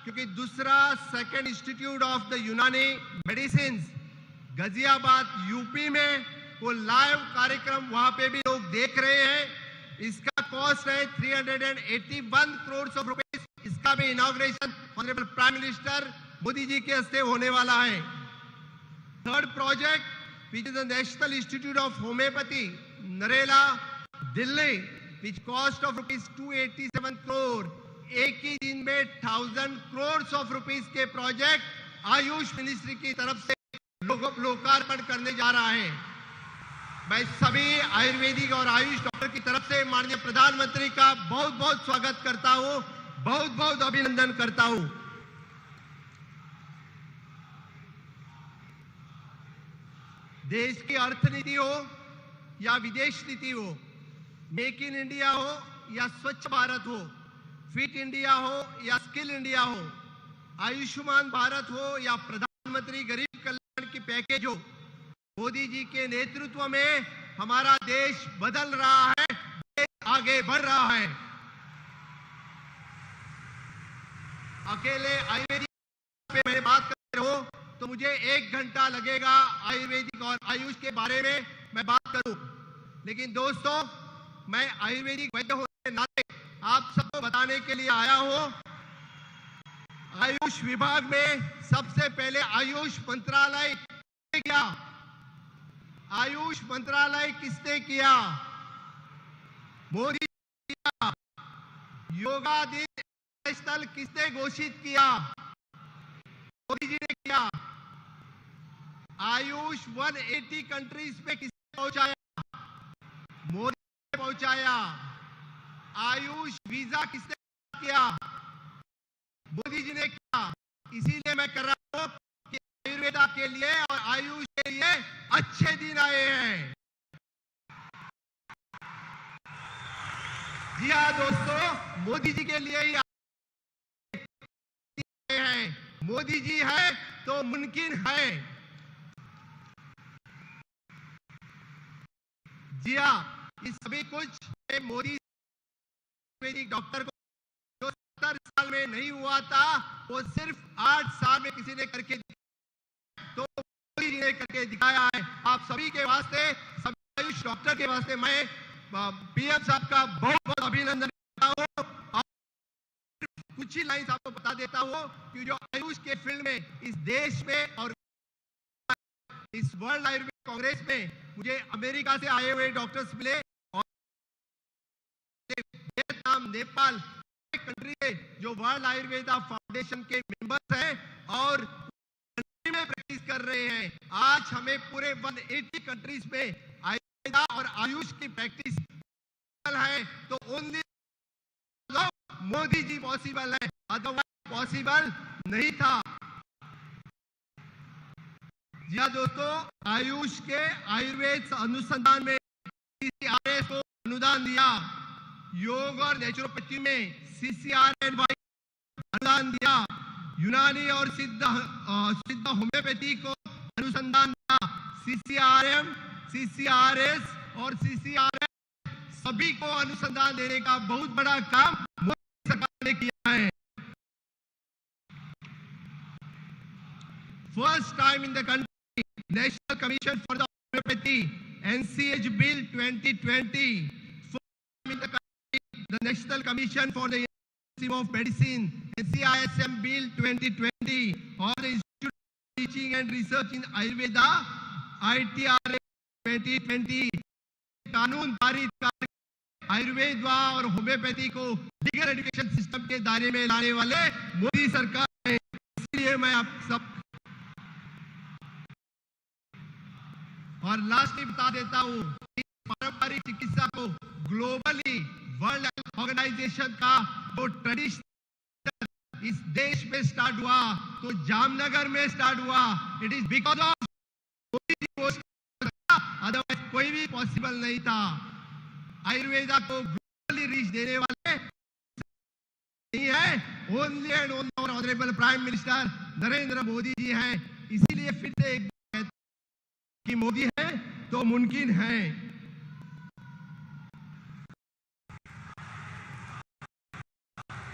क्योंकि दूसरा second institute of the यूनानी मेडिसिन गाजियाबाद यूपी में वो लाइव कार्यक्रम वहां पे भी लोग देख रहे हैं। इसका कॉस्ट है 381 करोड़ रुपए। इसका भी inauguration honourable prime minister Modi ji के हस्ते होने वाला है। Third project which is the National Institute of Homeopathy, Narela, Delhi, which cost of rupees 287 crore। एक ही दिन में 1000 करोड़ रुपीस के प्रोजेक्ट आयुष मिनिस्ट्री की तरफ से लोकार्पण करने जा रहा है। मैं सभी आयुर्वेदिक और आयुष डॉक्टर की तरफ से माननीय प्रधानमंत्री का बहुत बहुत स्वागत करता हूं, बहुत बहुत अभिनंदन करता हूं। देश की अर्थनीति हो या विदेश नीति हो, मेक इन इंडिया हो या स्वच्छ भारत हो, फिट इंडिया हो या स्किल इंडिया हो, आयुष्मान भारत हो या प्रधानमंत्री गरीब कल्याण की पैकेज हो, मोदी जी के नेतृत्व में हमारा देश बदल रहा है, देश आगे बढ़ रहा है। अकेले आयुर्वेदिक पे मैं बात कर रहा हूं तो मुझे 1 घंटा लगेगा आयुर्वेदिक और आयुष के बारे में मैं बात करूं। लेकिन दोस्तों, मैं आयुर्वेदिक वैद्य होने के नाते आप सबको बताने के लिए आया हूं। आयुष विभाग में सबसे पहले आयुष मंत्रालय किया। आयुष मंत्रालय किसने किया? मोदी किया। योगा दिन स्थल किसने घोषित किया? मोदी जी ने किया। आयुष 180 कंट्रीज में किसने पहुंचाया? मोदी ने पहुंचाया। आयुष वीजा किसने किया? मोदी जी ने किया। इसीलिए मैं कर रहा हूं कि आयुर्वेदा के लिए और आयुष के लिए अच्छे दिन आए हैं। जी हाँ दोस्तों, मोदी जी के लिए ही हैं। मोदी जी है तो मुमकिन है। जी हाँ, ये सभी कुछ मोदी आयुर्वेदिक डॉक्टर को जो 70 साल में नहीं हुआ था वो सिर्फ 8 साल में किसी ने करके तो मोदी जी ने करके दिखाया है। आप सभी के वास्ते, सभी आयुष डॉक्टर के वास्ते मैं पीएम साहब का बहुत बहुत अभिनंदन करता हूँ। कुछ ही लाइन आपको बता देता हूँ कि जो आयुष के फील्ड में इस देश में और इस वर्ल्ड आयुर्वेद कांग्रेस में मुझे अमेरिका से आए हुए डॉक्टर्स मिले और वियतनाम, नेपाल कंट्री से जो वर्ल्ड आयुर्वेदा फाउंडेशन के मेंबर्स हैं और कंट्री में प्रैक्टिस कर रहे हैं। आज हमें पूरे 180 कंट्रीज में आयुर्वेदा और आयुष की प्रैक्टिस है तो ओनली मोदी जी पॉसिबल है, अदरवाइज पॉसिबल नहीं था। जी हाँ दोस्तों, आयुष के आयुर्वेद अनुसंधान में CCRS को अनुदान दिया। योग और नेचुरोपैथी में CCRNY अनुदान दिया। यूनानी और सिद्ध होम्योपैथी को अनुसंधान दिया। CCRM, CCRS और CCRS सभी को अनुसंधान देने का बहुत बड़ा काम मोदी सरकार ने किया है। First time in the country National Commission for the Homeopathy NCH Bill 2020, in the country, the National Commission for the Institute of Medicine NCISM Bill 2020 or the Institute of Teaching and Research in Ayurveda ITRA 2020 कानून पारित कर आयुर्वेद और homeopathy को legal education system के दायरे में लाने वाले मोदी सरकार है। इसलिए मैं आप सब और लास्ट में बता देता हूं कि पारंपरिक चिकित्सा को ग्लोबली वर्ल्ड हेल्थ ऑर्गेनाइजेशन का जो ट्रेडिशन इस देश में स्टार्ट हुआ तो जामनगर में स्टार्ट हुआ। It is because of otherwise कोई भी पॉसिबल नहीं था। आयुर्वेदा को ग्लोबली रीच देने वाले नहीं है, only and only honourable prime minister Narendra Modi ji हैं। इसीलिए फिर से एक कि मोदी है तो मुमकिन है।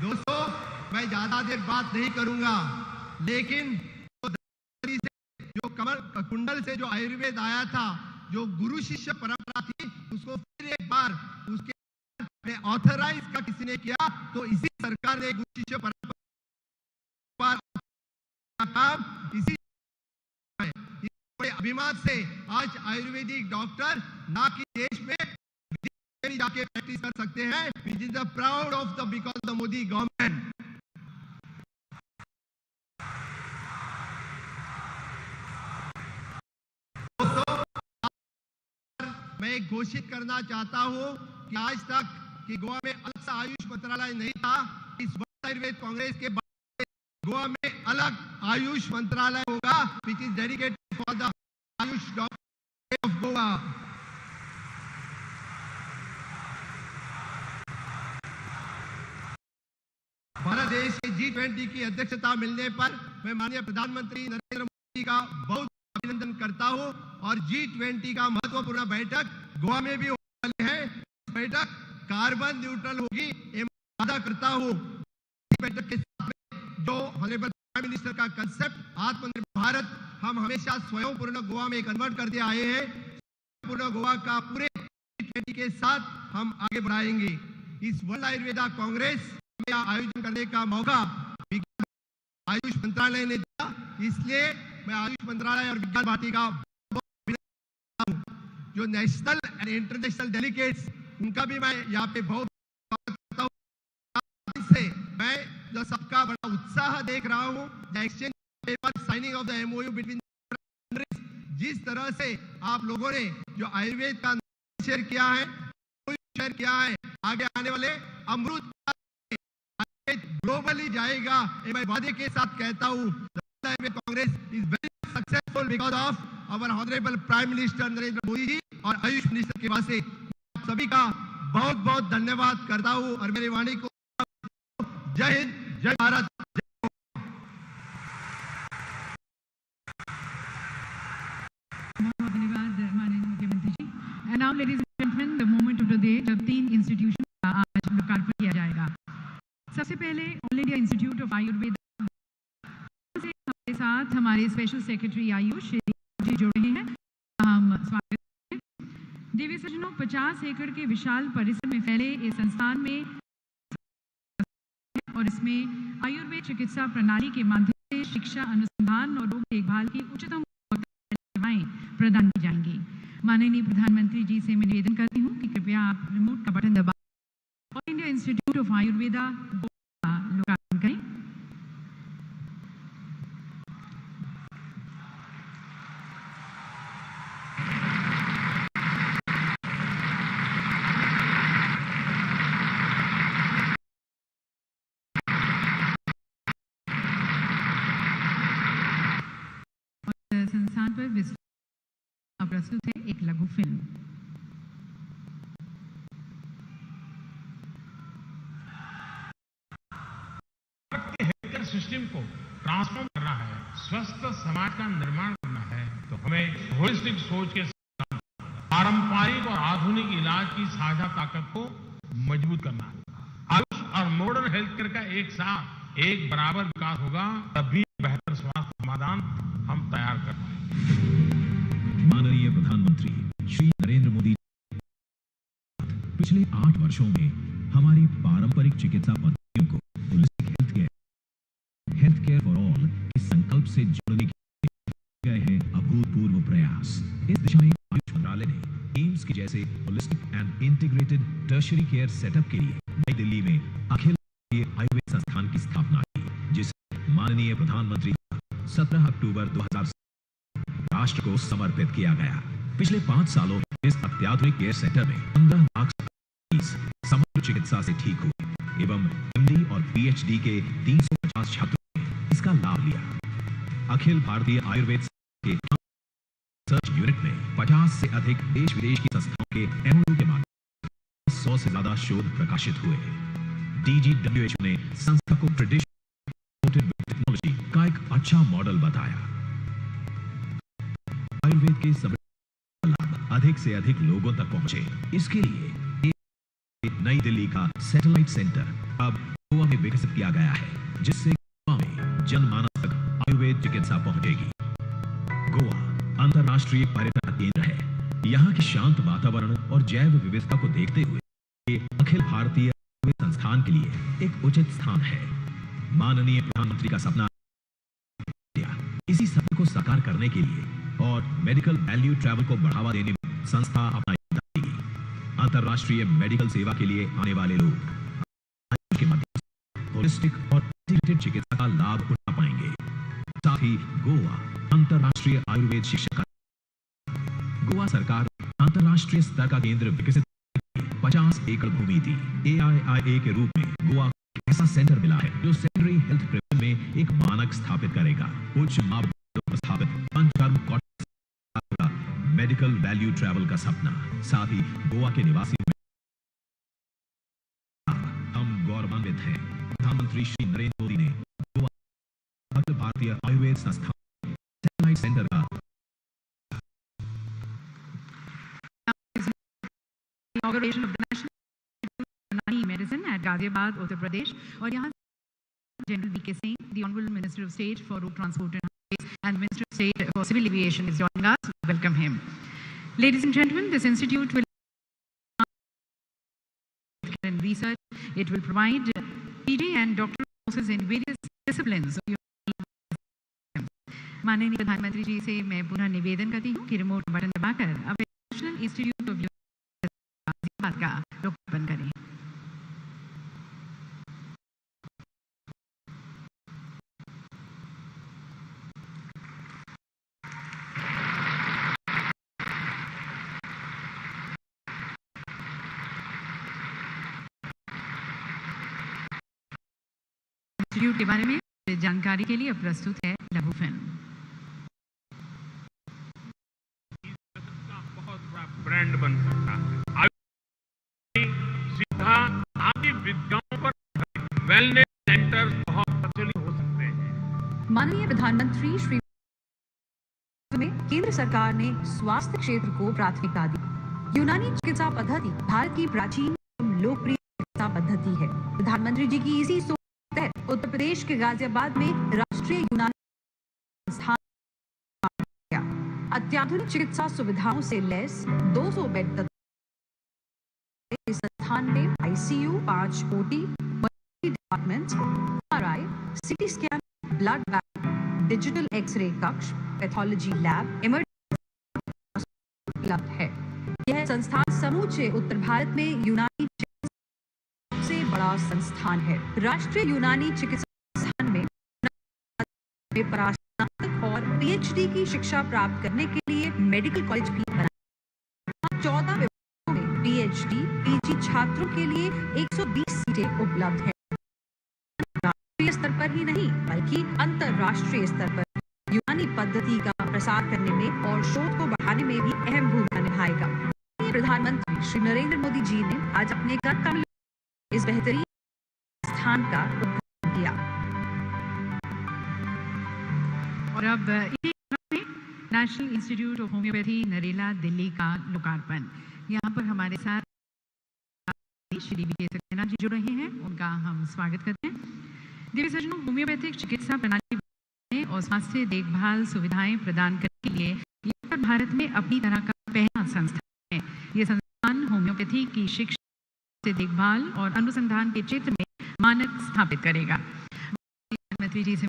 दोस्तों, मैं ज्यादा देर बात नहीं करूंगा, लेकिन जो कमल कुंडल से जो आयुर्वेद आया था, जो गुरु शिष्य परंपरा थी, उसको फिर एक बार उसके ऑथराइज का किसी ने किया, तो इसी सरकार ने गुरु शिष्य परंपरा का काम इसी बड़े अभिमान से आज आयुर्वेदिक डॉक्टर ना कि देश में जाके प्रैक्टिस कर सकते हैं, which is the proud of the because the Modi government. मैं घोषित करना चाहता हूं कि आज तक कि गोवा में अलग सा आयुष मंत्रालय नहीं था, इस वर्ल्ड आयुर्वेद कांग्रेस के बाद गोवा में अलग आयुष मंत्रालय होगा, which is dedicated for the Ayush doctor of Goa. Bharat देश के G20 की अध्यक्षता मिलने पर मैं माननीय प्रधानमंत्री नरेंद्र मोदी का बहुत अभिनंदन करता हूं, और G20 का महत्वपूर्ण बैठक गोवा में भी होने वाली है। बैठक कार्बन न्यूट्रल होगी, ये वादा करता हूं। इस बैठक के साथ में जो ऑनरेबल प्राइम मिनिस्टर का कंसेप्ट आत्मनिर्भर भारत, हम हमेशा स्वयं पूर्ण गोवा में कन्वर्ट करते आए हैं, पूर्ण गोवा का पूरे G20 के साथ हम आगे बढ़ाएंगे। इस वर्ल्ड आयुर्वेदा कांग्रेस में आयोजन करने का मौका आयुष मंत्रालय ने दिया, इसलिए मैं आयुष मंत्रालय और विज्ञान भारती का जो नेशनल एंड इंटरनेशनल डेलीगेट्स, उनका भी मैं यहाँ पे बहुत करता हूँ। से मैं जो सबका बड़ा उत्साह देख रहा हूँ, the exchange paper signing off the MOU between, जिस तरह से आप लोगों ने जो आयुर्वेद का शेयर किया है, आगे आने वाले अमृत ग्लोबली जाएगा, मैं वादे के साथ कहता हूँ। Congress is very successful because of our honourable prime minister Narendra Modi ji और आयुष मिनिस्टर के वजह से। सभी का बहुत बहुत धन्यवाद करता हूँ और मेरी वाणी को जय हिंद, जय भारत। धन्यवाद माननीय मुख्यमंत्री जी। And now ladies and gentleman, the moment of the day जब 3 इंस्टीट्यूशन का आज लोकार्पण किया जाएगा। सबसे पहले all India institute of Ayurveda से हमारे साथ हमारे स्पेशल सेक्रेटरी आयुष जी जुड़ रहे हैं, हम स्वागत हैं। देवी सज्जनों, 50 एकड़ के विशाल परिसर में फैले इस संस्थान में और इसमें आयुर्वेद चिकित्सा प्रणाली के माध्यम से शिक्षा, अनुसंधान और रोग देखभाल की उच्चतम सेवाएं प्रदान की जाएंगी। माननीय प्रधानमंत्री जी से मैं निवेदन करती हूँ कि कृपया आप रिमोट का बटन दबा all India institute of Ayurveda का लोकार्पण करें। और संस्थान पर विस्तृत प्रस्तुत है एक लघु फिल्म। सिस्टम को ट्रांसफॉर्म करना है, स्वस्थ समाज का निर्माण करना है, तो हमें होलिस्टिक सोच के साथ पारंपरिक और आधुनिक इलाज की साझा ताकत को मजबूत करना है। आयुष और मॉडर्न हेल्थ केयर का एक साथ एक बराबर विकास होगा, तभी बेहतर स्वास्थ्य समाधान हम तैयार कर पाएंगे। माननीय प्रधानमंत्री श्री नरेंद्र मोदी पिछले 8 वर्षों में हमारी पारंपरिक चिकित्सा पद्धतियों को हेल्थ केयर फॉर ऑल के संकल्प से जोड़ने के गए हैं अभूतपूर्व प्रयास। इस दिशा में आयुष मंत्रालय ने एम्स के जैसे holistic and integrated tertiary care setup के लिए नई दिल्ली में अखिल भारतीय आयुर्वेद संस्थान की स्थापना की, जिसे माननीय प्रधानमंत्री 17 अक्टूबर 2000 राष्ट्र को समर्पित किया गया। पिछले 5 सालों में इस अत्याधुनिक केयर सेंटर में 15 लाख समग्र चिकित्सा से ठीक हुए एवं MD और PhD के 350 छात्रों इसका लाभ लिया। अखिल भारतीय आयुर्वेद के रिसर्च यूनिट में 50 से अधिक देश विदेश की संस्थाओं के MOU के माध्यम 100 से ज्यादा शोध प्रकाशित हुए। DGWH ने संस्था को ट्रेडिशनल टेक्नोलॉजी का एक अच्छा मॉडल बताया। आयुर्वेद के सभी लाभ अधिक से अधिक लोगों तक पहुंचे, इसके लिए नई दिल्ली का सैटेलाइट सेंटर अब गोवा में विकसित किया गया है। जिससे गोवा में जनमानस तक आयुर्वेद चिकित्सा पहुंचेगी। गोवा अंतर्राष्ट्रीय पर्यटन केंद्र है। यहाँ के शांत वातावरण और जैव विविधता को देखते हुए ये अखिल भारतीय आयुर्वेद संस्थान के लिए एक उचित स्थान है। माननीय प्रधानमंत्री का सपना, इसी सपने को साकार करने के लिए और मेडिकल वैल्यू ट्रैवल को बढ़ावा देने में संस्था अपना योगदान देगी। अंतर्राष्ट्रीय मेडिकल सेवा के लिए आने वाले लोग के माध्यम से होलिस्टिक और इंटीग्रेटेड चिकित्सा का लाभ उठा पाएंगे। साथ ही गोवा अंतर्राष्ट्रीय आयुर्वेद शिक्षा, गोवा सरकार अंतर्राष्ट्रीय स्तर का केंद्र विकसित 50 एकड़ भूमि थी। AIIA के रूप में गोवा ऐसा सेंटर मिला है जो सेकेंडरी हेल्थ प्रिवेंशन में एक मानक स्थापित करेगा। उच्च मापदंडों पर स्थापित panchakarma cottage medical value travel का सपना। साथ ही गोवा के निवासी हम गौरवान्वित हैं। प्रधानमंत्री श्री नरेंद्र मोदी ने गोवा अखिल भारतीय आयुर्वेद संस्थान सैटेलाइट सेंटर का inauguration of the National Institute of Medicine at Ghaziabad, Uttar Pradesh. और यहाँ General V.K. Singh, the Honorable Minister of State for Road Transport and Highways and Minister of State for Civil Aviation is joining us. Welcome him. Ladies and gentlemen, this institute will and research. It will provide PG and doctoral courses in various disciplines. माननीय प्रधानमंत्री जी से मैं पुनः निवेदन करती हूँ कि remote button दबाकर अब नेशनल इंस्टीट्यूट ऑफ गाजियाबाद का लोकार्पण करें। इंस्टीट्यूट के बारे में जानकारी के लिए प्रस्तुत है लघु फिल्म। बहुत बड़ा ब्रांड बन सकता है। सीधा आदि विद्याओं पर वेलनेस सेंटर बहुत प्रचलित हो सकते हैं। माननीय प्रधानमंत्री श्री में केंद्र सरकार ने स्वास्थ्य क्षेत्र को प्राथमिकता दी। यूनानी चिकित्सा पद्धति भारत की प्राचीन एवं लोकप्रिय चिकित्सा पद्धति है। प्रधानमंत्री जी की इसी सोच के तहत उत्तर प्रदेश के गाजियाबाद में राष्ट्रीय यूनानी संस्थान अत्याधुनिक चिकित्सा सुविधाओं से लैस 200 बेड तक इस संस्थान में ICU, 5 OT, department, MRI, CT scan, blood bank, digital x ray कक्ष, पैथोलॉजी लैब, इमरजेंसी उपलब्ध है। यह संस्थान समूचे उत्तर भारत में यूनानी चिकित्सा सबसे बड़ा संस्थान है। राष्ट्रीय यूनानी चिकित्सा संस्थान में स्नातक और PhD की शिक्षा प्राप्त करने के लिए मेडिकल कॉलेज भी बना। 14 विभागों में PhD, PG छात्रों के लिए 120 सीटें उपलब्ध हैं। राष्ट्रीय स्तर पर ही नहीं बल्कि अंतर्राष्ट्रीय स्तर पर यूनानी पद्धति का प्रसार करने में और शोध को बढ़ाने में भी अहम भूमिका निभाएगा। प्रधानमंत्री श्री नरेंद्र मोदी जी ने आज अपने कर कमल इस बेहतरीन स्थान का उद्घाटन किया। और अब national institute of homeopathy Narela Delhi का लोकार्पण। यहाँ पर हमारे साथ श्री V.K. सक्सेना जी जुड़ रहे हैं, उनका हम स्वागत करते हैं। देवी सज्जनों, होम्योपैथिक चिकित्सा प्रणाली और स्वास्थ्य देखभाल सुविधाएं प्रदान करने के लिए उत्तर भारत में अपनी तरह का पहला संस्थान है। ये संस्थान होम्योपैथी की शिक्षा, देखभाल और अनुसंधान के क्षेत्र में मानक स्थापित करेगा। प्रधानमंत्री जी से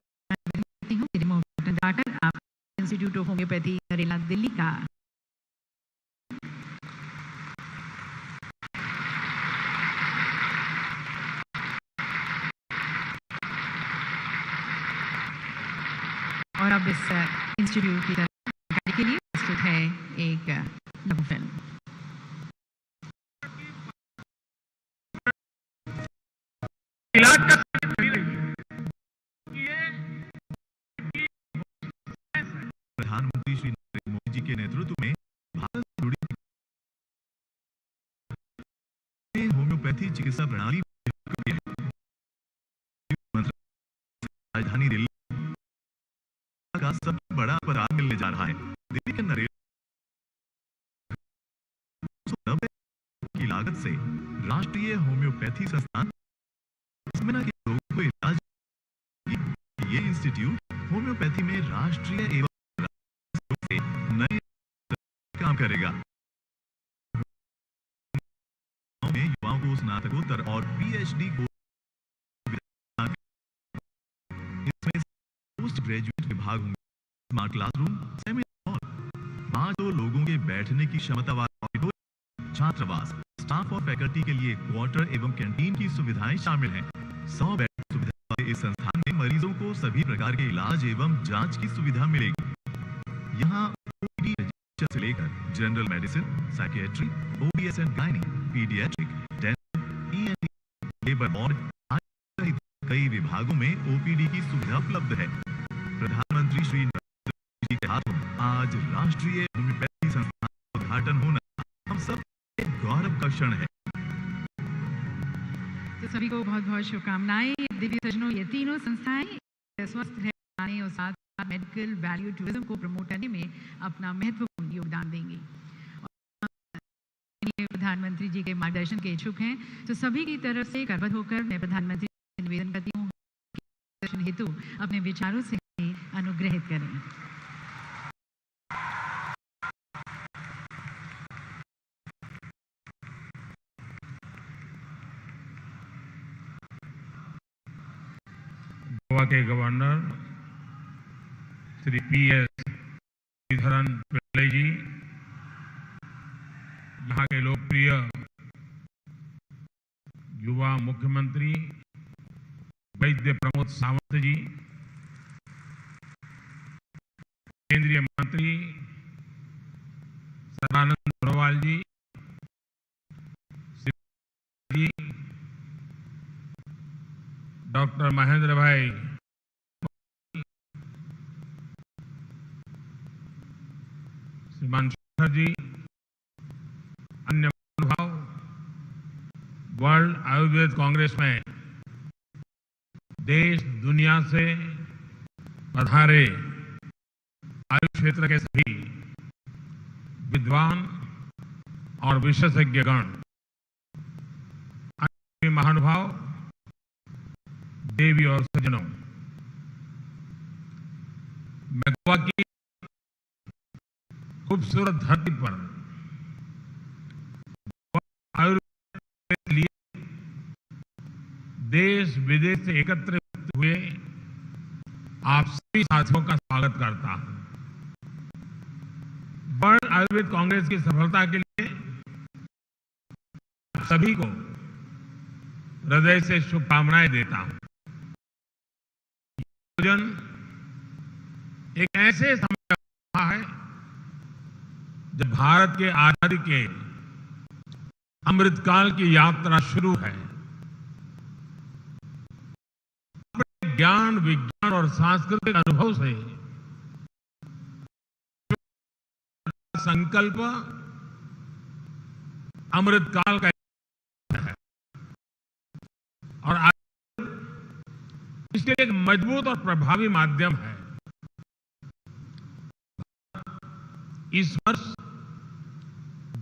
रिमोट बटन दबाकर आप institute of homeopathy Narela Delhi का और अब इस इंस्टीट्यूट की जानकारी के लिए प्रस्तुत है एक लघु फिल्म। प्रधानमंत्री श्री नरेंद्र मोदी जी के नेतृत्व में भारत से जुड़ी होम्योपैथी चिकित्सा प्रणाली राजधानी दिल्ली का सबसे बड़ा अस्पताल मिलने जा रहा है। दिल्ली के नरेला की लागत से राष्ट्रीय होम्योपैथी संस्थान ये इंस्टीट्यूट होम्योपैथी में राष्ट्रीय एवं से नए काम करेगा। में युवाओं को स्नातकोत्तर और पीएचडी को इसमें पोस्ट ग्रेजुएट विभाग होंगे, स्मार्ट क्लासरूम, सेमिनार हॉल, 500 लोगों के बैठने की क्षमता वाला ऑडिटोरियम, छात्रावास, स्टाफ और फैकल्टी के लिए क्वार्टर एवं कैंटीन की सुविधाएं शामिल हैं। 100 बेड की सुविधा वाले इस संस्थान में मरीजों को सभी प्रकार के इलाज एवं जांच की सुविधा मिलेगी। यहाँ ओपीडी रजिस्ट्रेशन से लेकर general medicine, psychiatry, OBS and gynae, paediatric, dental, ENT, labour ward सहित कई विभागों में ओपीडी की सुविधा उपलब्ध है। प्रधानमंत्री श्री नरेंद्र मोदी जी के हाथों आज राष्ट्रीय होम्योपैथी संस्थान का उद्घाटन होना हम सब एक गौरव का क्षण है। तो सभी को बहुत बहुत शुभकामनाएं। दिव्य सज्जनों, ये तीनों संस्थाएं स्वस्थ रहने और साथ साथ मेडिकल वैल्यू टूरिज्म को प्रमोट करने में अपना महत्वपूर्ण योगदान देंगी। प्रधानमंत्री जी के मार्गदर्शन के इच्छुक हैं, तो सभी की तरफ से करबद्ध होकर मैं प्रधानमंत्री से निवेदन करती हूँ दर्शन हेतु अपने विचारों से अनुग्रहित करें। गोवा के गवर्नर श्री पीएस श्रीधरन पिल्लई जी, यहाँ के लोकप्रिय युवा मुख्यमंत्री वैद्य प्रमोद सावंत जी, केंद्रीय मंत्री सदानंद गौरवाल जी, डॉक्टर महेंद्र भाई, श्रीमान शेखर जी, अन्य महानुभाव, वर्ल्ड आयुर्वेद कांग्रेस में देश दुनिया से पधारे आयुष क्षेत्र के सभी विद्वान और विशेषज्ञगण, अन्य महानुभाव, देवी और सज्जनों, मैं गोवा की खूबसूरत धरती पर आयुर्वेद के लिए देश विदेश से एकत्रित हुए आप सभी साथियों का स्वागत करता हूं। वर्ल्ड आयुर्वेद कांग्रेस की सफलता के लिए सभी को हृदय से शुभकामनाएं देता हूं। एक ऐसे समय रहा है जब भारत के आजादी के अमृतकाल की यात्रा शुरू है। अपने ज्ञान, विज्ञान और सांस्कृतिक अनुभव से संकल्प अमृतकाल का है और इसके लिए एक मजबूत और प्रभावी माध्यम है। इस वर्ष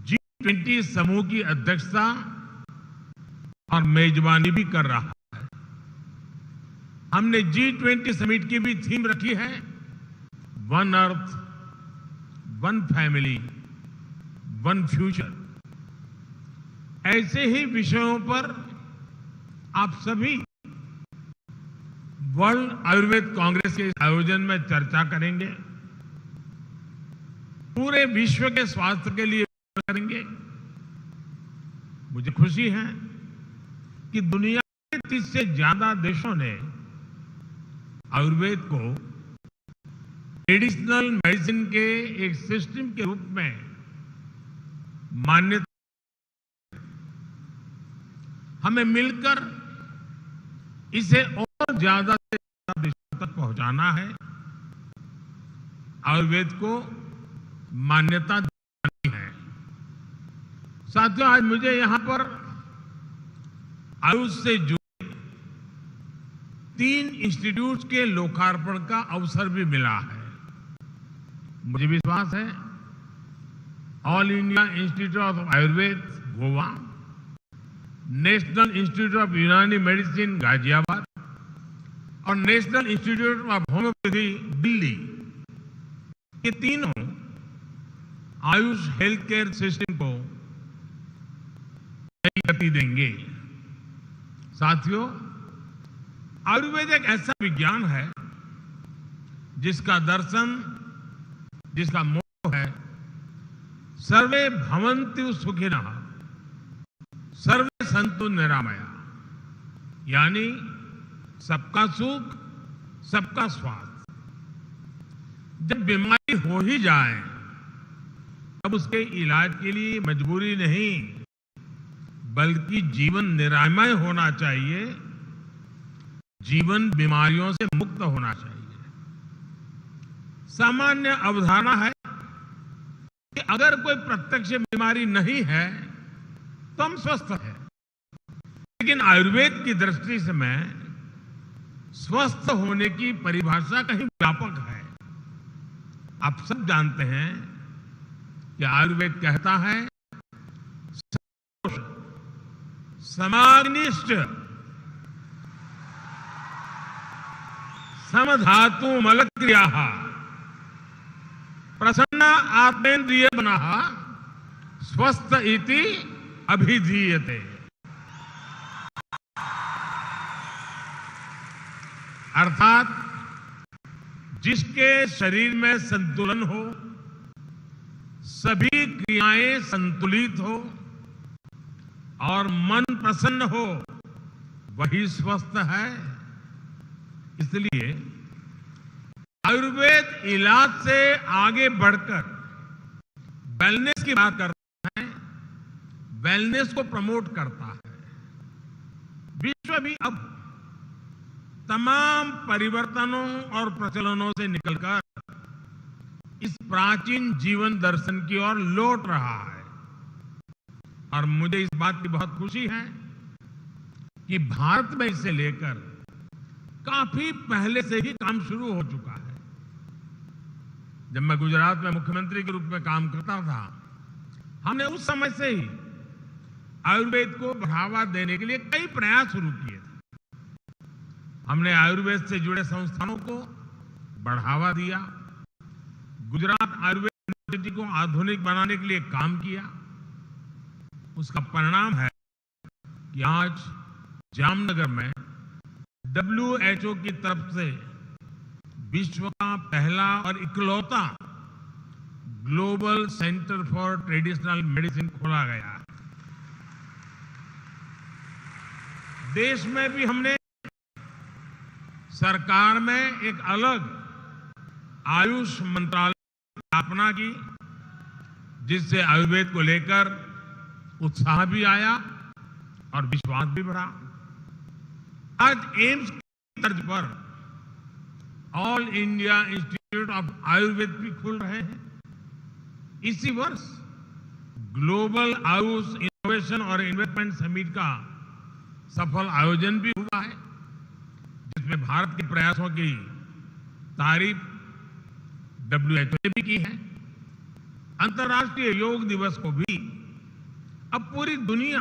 G20 समूह की अध्यक्षता और मेजबानी भी कर रहा है। हमने G20 समिट की भी थीम रखी है, one earth, one family, one future. ऐसे ही विषयों पर आप सभी वर्ल्ड आयुर्वेद कांग्रेस के आयोजन में चर्चा करेंगे, पूरे विश्व के स्वास्थ्य के लिए करेंगे। मुझे खुशी है कि दुनिया के 30 से ज्यादा देशों ने आयुर्वेद को ट्रेडिशनल मेडिसिन के एक सिस्टम के रूप में मान्यता। हमें मिलकर इसे और ज्यादा से ज्यादा देशों तक पहुंचाना है। आयुर्वेद को मान्यता देनी है। साथियों, आज मुझे यहां पर आयुष से जुड़े 3 इंस्टीट्यूट के लोकार्पण का अवसर भी मिला है। मुझे विश्वास है all India institute of Ayurveda Goa, national institute of यूनानी मेडिसिन गाजियाबाद, और national institute of homeopathy Delhi, ये तीनों आयुष हेल्थ केयर सिस्टम को नई गति देंगे। साथियों, आयुर्वेद एक ऐसा विज्ञान है जिसका दर्शन, जिसका मोह है सर्वे भवन्तु सुखिनः सर्वे सन्तु निरामया, यानी सबका सुख, सबका स्वास्थ्य। जब बीमारी हो ही जाए तब उसके इलाज के लिए मजबूरी नहीं, बल्कि जीवन निरामय होना चाहिए, जीवन बीमारियों से मुक्त होना चाहिए। सामान्य अवधारणा है कि अगर कोई प्रत्यक्ष बीमारी नहीं है तो हम स्वस्थ हैं, लेकिन आयुर्वेद की दृष्टि से मैं स्वस्थ होने की परिभाषा कहीं व्यापक है। आप सब जानते हैं कि आयुर्वेद कहता है समाग्निष्ट समधातु मलक्रिया प्रसन्न आत्मेन्द्रिय बना स्वस्थ इति अभिधीयते। अर्थात जिसके शरीर में संतुलन हो, सभी क्रियाएं संतुलित हो और मन प्रसन्न हो, वही स्वस्थ है। इसलिए आयुर्वेद इलाज से आगे बढ़कर वेलनेस की बात करता है, वेलनेस को प्रमोट करता है। विश्व भी अब तमाम परिवर्तनों और प्रचलनों से निकलकर इस प्राचीन जीवन दर्शन की ओर लौट रहा है। और मुझे इस बात की बहुत खुशी है कि भारत में इसे लेकर काफी पहले से ही काम शुरू हो चुका है। जब मैं गुजरात में मुख्यमंत्री के रूप में काम करता था, हमने उस समय से ही आयुर्वेद को बढ़ावा देने के लिए कई प्रयास शुरू किए थे। हमने आयुर्वेद से जुड़े संस्थानों को बढ़ावा दिया, गुजरात आयुर्वेद यूनिवर्सिटी को आधुनिक बनाने के लिए काम किया। उसका परिणाम है कि आज जामनगर में WHO की तरफ से विश्व का पहला और इकलौता global centre for traditional medicine खोला गया है। देश में भी हमने सरकार में एक अलग आयुष मंत्रालय की स्थापना की, जिससे आयुर्वेद को लेकर उत्साह भी आया और विश्वास भी बढ़ा। आज एम्स की तर्ज पर all India institute of Ayurveda भी खुल रहे हैं। इसी वर्ष ग्लोबल आयुष इनोवेशन और इन्वेस्टमेंट समिट का सफल आयोजन भी हुआ है, जिसमें भारत के प्रयासों की तारीफ WHO ने भी की है। अंतर्राष्ट्रीय योग दिवस को भी अब पूरी दुनिया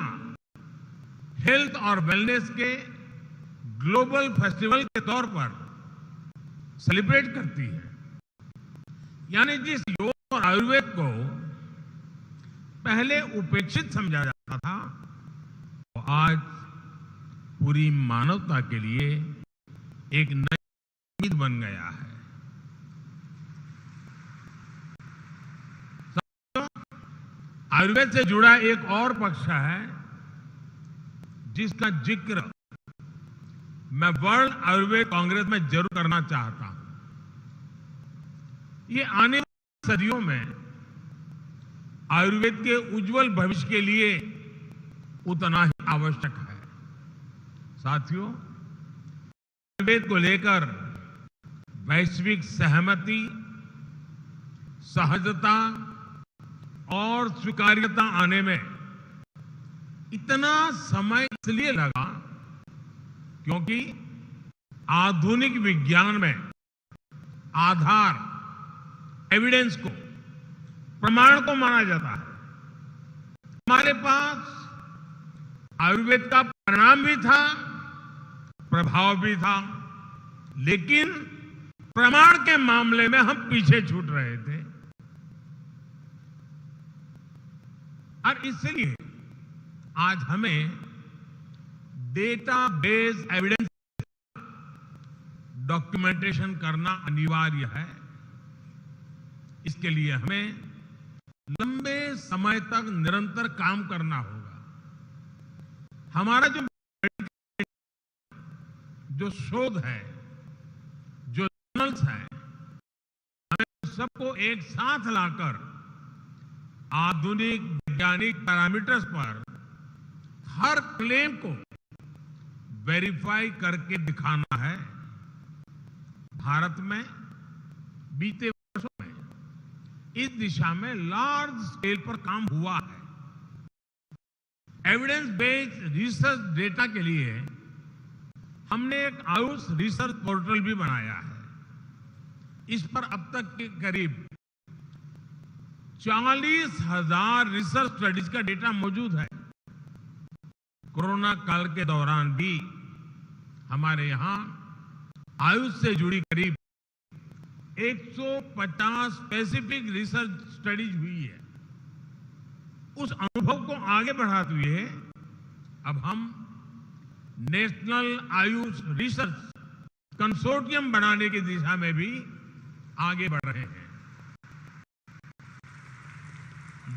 हेल्थ और वेलनेस के ग्लोबल फेस्टिवल के तौर पर सेलिब्रेट करती है। यानी जिस योग और आयुर्वेद को पहले उपेक्षित समझा जाता था, वो आज पूरी मानवता के लिए एक नई उम्मीद बन गया है। आयुर्वेद से जुड़ा एक और पक्ष है जिसका जिक्र मैं वर्ल्ड आयुर्वेद कांग्रेस में जरूर करना चाहता हूं। ये आने वाली सदियों में आयुर्वेद के उज्जवल भविष्य के लिए उतना ही आवश्यक है। साथियों, आयुर्वेद को लेकर वैश्विक सहमति, सहजता और स्वीकार्यता आने में इतना समय इसलिए लगा क्योंकि आधुनिक विज्ञान में आधार, एविडेंस को, प्रमाण को माना जाता है। हमारे पास आयुर्वेद का परिणाम भी था, प्रभाव भी था। लेकिन प्रमाण के मामले में हम पीछे छूट रहे थे। और इसलिए आज हमें डेटाबेस एविडेंस डॉक्यूमेंटेशन करना अनिवार्य है। इसके लिए हमें लंबे समय तक निरंतर काम करना होगा। हमारा जो शोध है, जो जर्नल्स हैं, हमें सबको एक साथ लाकर आधुनिक वैज्ञानिक पैरामीटर्स पर हर क्लेम को वेरीफाई करके दिखाना है। भारत में बीते वर्षों में इस दिशा में लार्ज स्केल पर काम हुआ है। एविडेंस बेस्ड रिसर्च डेटा के लिए हमने एक आयुष रिसर्च पोर्टल भी बनाया है। इस पर अब तक के करीब 40,000 रिसर्च स्टडीज का डेटा मौजूद है। कोरोना काल के दौरान भी हमारे यहां आयुष से जुड़ी करीब 150 स्पेसिफिक रिसर्च स्टडीज हुई है। उस अनुभव को आगे बढ़ाते हुए अब हम नेशनल आयुष रिसर्च कंसोर्टियम बनाने की दिशा में भी आगे बढ़ रहे हैं।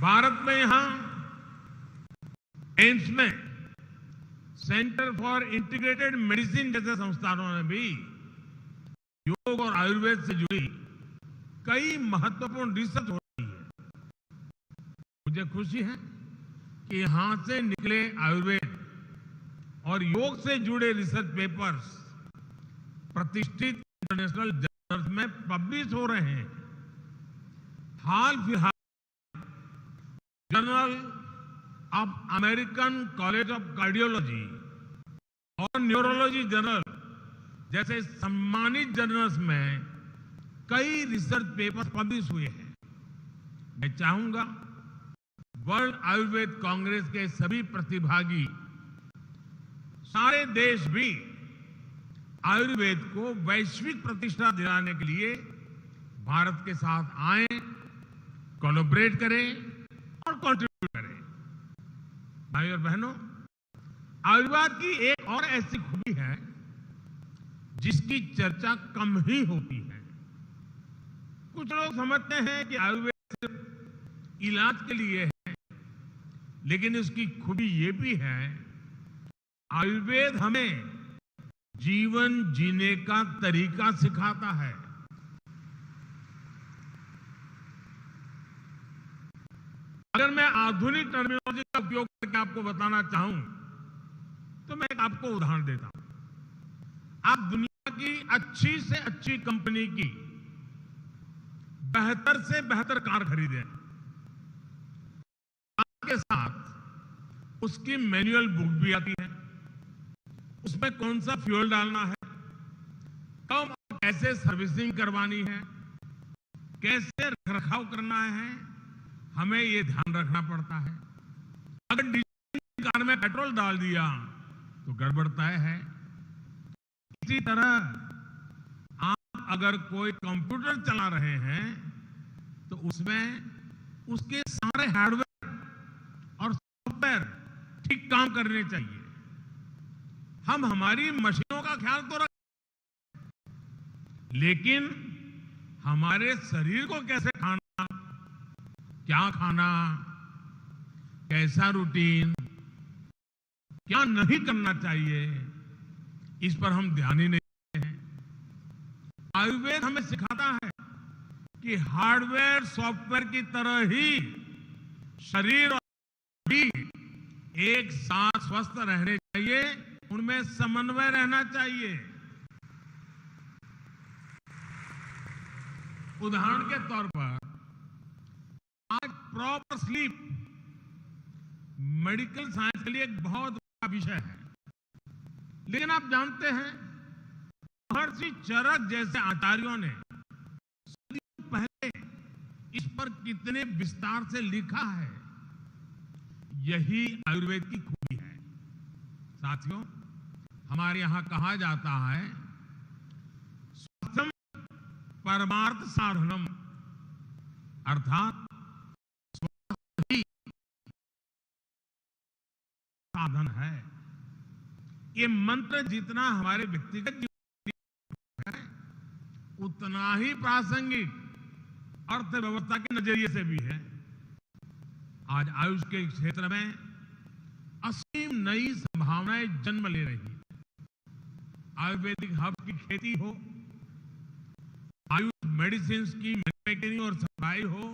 भारत में यहां एम्स में सेंटर फॉर इंटीग्रेटेड मेडिसिन जैसे संस्थानों ने भी योग और आयुर्वेद से जुड़ी कई महत्वपूर्ण रिसर्च हो रही है। मुझे खुशी है कि यहां से निकले आयुर्वेद और योग से जुड़े रिसर्च पेपर्स प्रतिष्ठित इंटरनेशनल जर्नल्स में पब्लिश हो रहे हैं। हाल फिलहाल journal of American college of cardiology और न्यूरोलॉजी जर्नल जैसे सम्मानित जर्नल्स में कई रिसर्च पेपर्स पब्लिश हुए हैं। मैं चाहूंगा वर्ल्ड आयुर्वेद कांग्रेस के सभी प्रतिभागी सारे देश भी आयुर्वेद को वैश्विक प्रतिष्ठा दिलाने के लिए भारत के साथ आए, कोलैबोरेट करें और कंट्रीब्यूट करें। भाइयों और बहनों, आयुर्वेद की एक और ऐसी खूबी है जिसकी चर्चा कम ही होती है। कुछ लोग समझते हैं कि आयुर्वेद सिर्फ इलाज के लिए है, लेकिन इसकी खूबी ये भी है, आयुर्वेद हमें जीवन जीने का तरीका सिखाता है। अगर मैं आधुनिक टर्मिनोलॉजी का उपयोग करके आपको बताना चाहूं तो मैं आपको उदाहरण देता हूं। आप दुनिया की अच्छी से अच्छी कंपनी की बेहतर से बेहतर कार खरीदें, कार के साथ उसकी मैनुअल बुक भी आती है, उसमें कौन सा फ्यूल डालना है, कब और कैसे सर्विसिंग करवानी है, कैसे रखरखाव करना है, हमें ये ध्यान रखना पड़ता है। अगर डीजल कार में पेट्रोल डाल दिया तो गड़बड़ तय है। इसी तरह आप अगर कोई कंप्यूटर चला रहे हैं तो उसमें उसके सारे हार्डवेयर और सॉफ्टवेयर ठीक काम करने चाहिए। हम हमारी मशीनों का ख्याल तो रखें, लेकिन हमारे शरीर को कैसे खाना, क्या खाना, कैसा रूटीन, क्या नहीं करना चाहिए, इस पर हम ध्यान ही नहीं देते हैं। आयुर्वेद हमें सिखाता है कि हार्डवेयर सॉफ्टवेयर की तरह ही शरीर और भी एक साथ स्वस्थ रहने चाहिए, उनमें समन्वय रहना चाहिए। उदाहरण के तौर पर आज प्रॉपर स्लीप मेडिकल साइंस के लिए एक बहुत बड़ा विषय है, लेकिन आप जानते हैं महर्षि चरक जैसे आचार्यों ने सदियों पहले इस पर कितने विस्तार से लिखा है। यही आयुर्वेद की खूबी है। साथियों, हमारे यहां कहा जाता है परमार्थ साधनम अर्थात स्वास्थ्य ही साधन है। ये मंत्र जितना हमारे व्यक्तिगत जीवन है उतना ही प्रासंगिक अर्थव्यवस्था के नजरिए से भी है। आज आयुष के क्षेत्र में असीम नई संभावनाएं जन्म ले रही है। आयुर्वेदिक हब की खेती हो, आयुष मेडिसिन की मैन्युफैक्चरिंग और सप्लाई हो,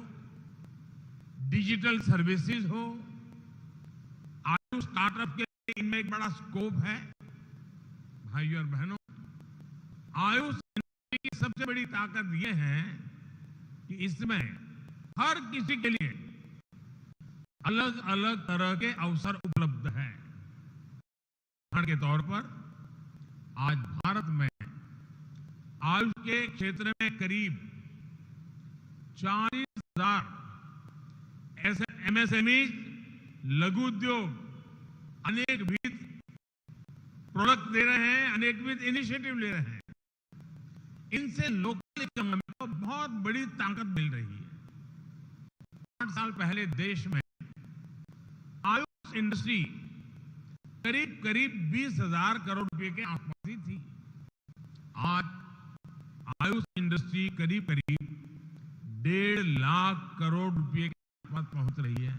डिजिटल सर्विसेज हो, आयुष स्टार्टअप के लिए इनमें एक बड़ा स्कोप है। भाइयों और बहनों, आयुष इंडस्ट्री की सबसे बड़ी ताकत यह है कि इसमें हर किसी के लिए अलग अलग तरह के अवसर उपलब्ध हैं। उदाहरण के तौर पर आज भारत में आयुष के क्षेत्र में करीब 40,000 ऐसे एमएसएमई, लघु उद्योग अनेकविध प्रोडक्ट दे रहे हैं, अनेकविध इनिशिएटिव ले रहे हैं। इनसे लोकल इकोनॉमी को बहुत बड़ी ताकत मिल रही है। 8 साल पहले देश में आयुष इंडस्ट्री करीब करीब 20,000 करोड़ रुपए के आसपास ही थी। आज आयुष इंडस्ट्री करीब करीब 1.5 लाख करोड़ रुपए के आसपास पहुंच रही है।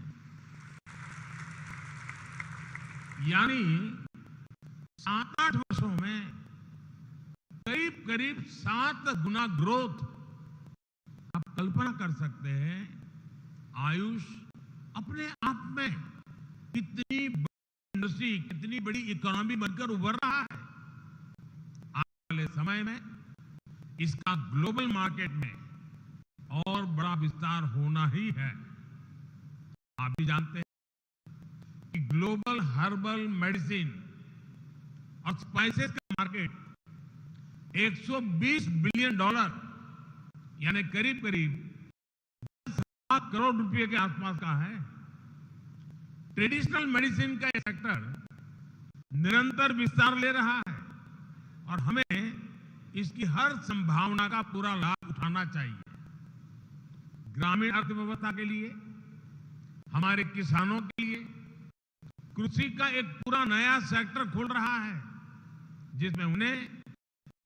यानी 7-8 वर्षों में करीब करीब 7 गुना ग्रोथ। आप कल्पना कर सकते हैं आयुष अपने आप में कितनी बड़ी इंडस्ट्री, कितनी बड़ी इकोनॉमी बनकर उभर रहा है। आने वाले समय में इसका ग्लोबल मार्केट में और बड़ा विस्तार होना ही है। आप भी जानते हैं कि ग्लोबल हर्बल मेडिसिन और स्पाइसेस का मार्केट $120 बिलियन यानी करीब करीब 10 लाख करोड़ रुपए के आसपास का है। ट्रेडिशनल मेडिसिन का ये सेक्टर निरंतर विस्तार ले रहा है और हमें इसकी हर संभावना का पूरा लाभ उठाना चाहिए। ग्रामीण अर्थव्यवस्था के लिए, हमारे किसानों के लिए कृषि का एक पूरा नया सेक्टर खुल रहा है जिसमें उन्हें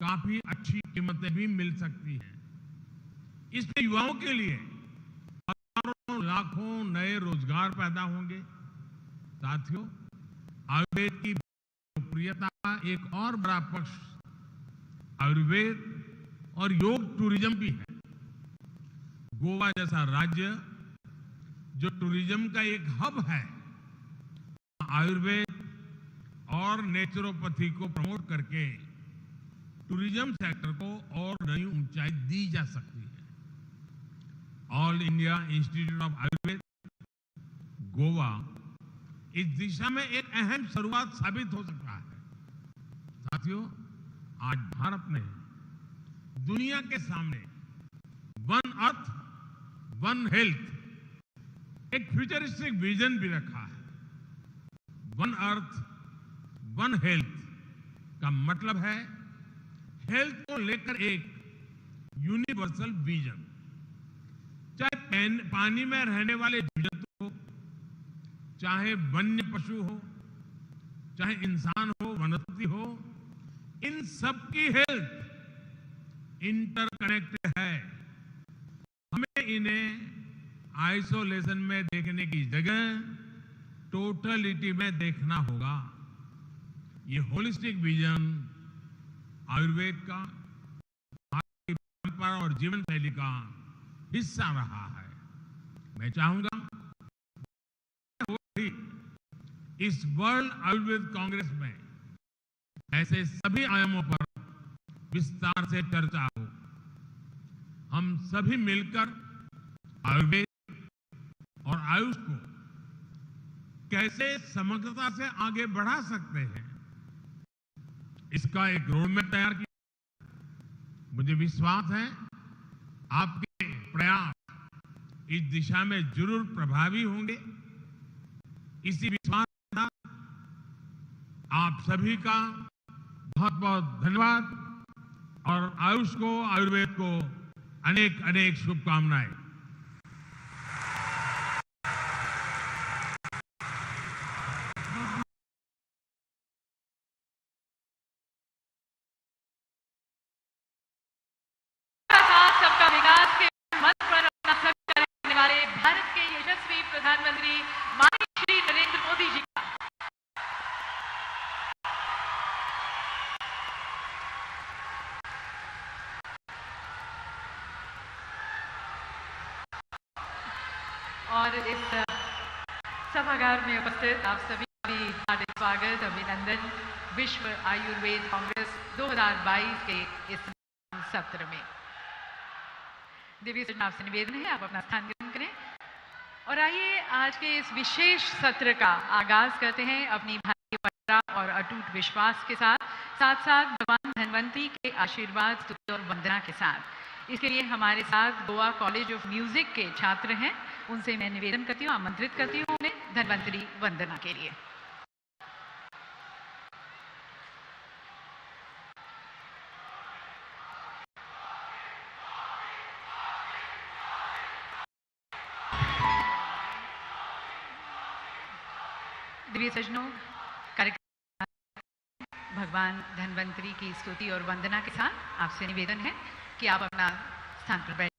काफी अच्छी कीमतें भी मिल सकती हैं। इससे युवाओं के लिए हजारों लाखों नए रोजगार पैदा होंगे। साथियों, आयुर्वेद की लोकप्रियता का एक और बड़ा पक्ष आयुर्वेद और योग टूरिज्म भी है। गोवा जैसा राज्य जो टूरिज्म का एक हब है, आयुर्वेद और नेचुरोपैथी को प्रमोट करके टूरिज्म सेक्टर को और नई ऊंचाई दी जा सकती है। All India institute of Ayurveda Goa इस दिशा में एक अहम शुरुआत साबित हो सकता है। साथियों, आज भारत ने दुनिया के सामने वन अर्थ वन हेल्थ एक फ्यूचरिस्टिक विजन भी रखा है। वन अर्थ वन हेल्थ का मतलब है हेल्थ को लेकर एक यूनिवर्सल विजन। चाहे पानी में रहने वाले जीव जंतु हो, चाहे वन्य पशु हो, चाहे इंसान हो, वनस्पति हो, इन सबकी हेल्थ इंटरकनेक्टेड है। हमें इन्हें आइसोलेशन में देखने की जगह टोटलिटी में देखना होगा। ये होलिस्टिक विजन आयुर्वेद का, भारतीय परंपरा और जीवन शैली का हिस्सा रहा है। मैं चाहूंगा इस वर्ल्ड आयुर्वेद कांग्रेस में ऐसे सभी आयामों पर विस्तार से चर्चा हो। हम सभी मिलकर आयुर्वेद और आयुष को कैसे समग्रता से आगे बढ़ा सकते हैं, इसका एक रोडमैप तैयार किया। मुझे विश्वास है आपके प्रयास इस दिशा में जरूर प्रभावी होंगे। इसी विश्वास के साथ आप सभी का बहुत बहुत धन्यवाद और आयुष को, आयुर्वेद को अनेक अनेक शुभकामनाएं। सबका विकास के मंत्र पर अपना सब करने वाले भारत के यशस्वी प्रधानमंत्री माननीय श्री नरेंद्र मोदी जी का और इस सभागार में उपस्थित आप सभी का भी हार्दिक स्वागत, अभिनंदन विश्व आयुर्वेद कांग्रेस 2022 के इस सत्र में। देवी सजन आपसे निवेदन है आप अपना स्थान ग्रहण करें और आइए आज के इस विशेष सत्र का आगाज करते हैं अपनी भारतीय परंपरा और अटूट विश्वास के साथ साथ भगवान धन्वंतरी के आशीर्वाद स्तुति और वंदना के साथ। इसके लिए हमारे साथ गोवा कॉलेज ऑफ म्यूजिक के छात्र हैं, उनसे मैं निवेदन करती हूँ, आमंत्रित करती हूँ उन्हें धन्वंतरी वंदना के लिए। दिव्य सजनों, कार्यक्रम भगवान धन्वंतरी की स्तुति और वंदना के साथ आपसे निवेदन है कि आप अपना स्थान पर बैठें।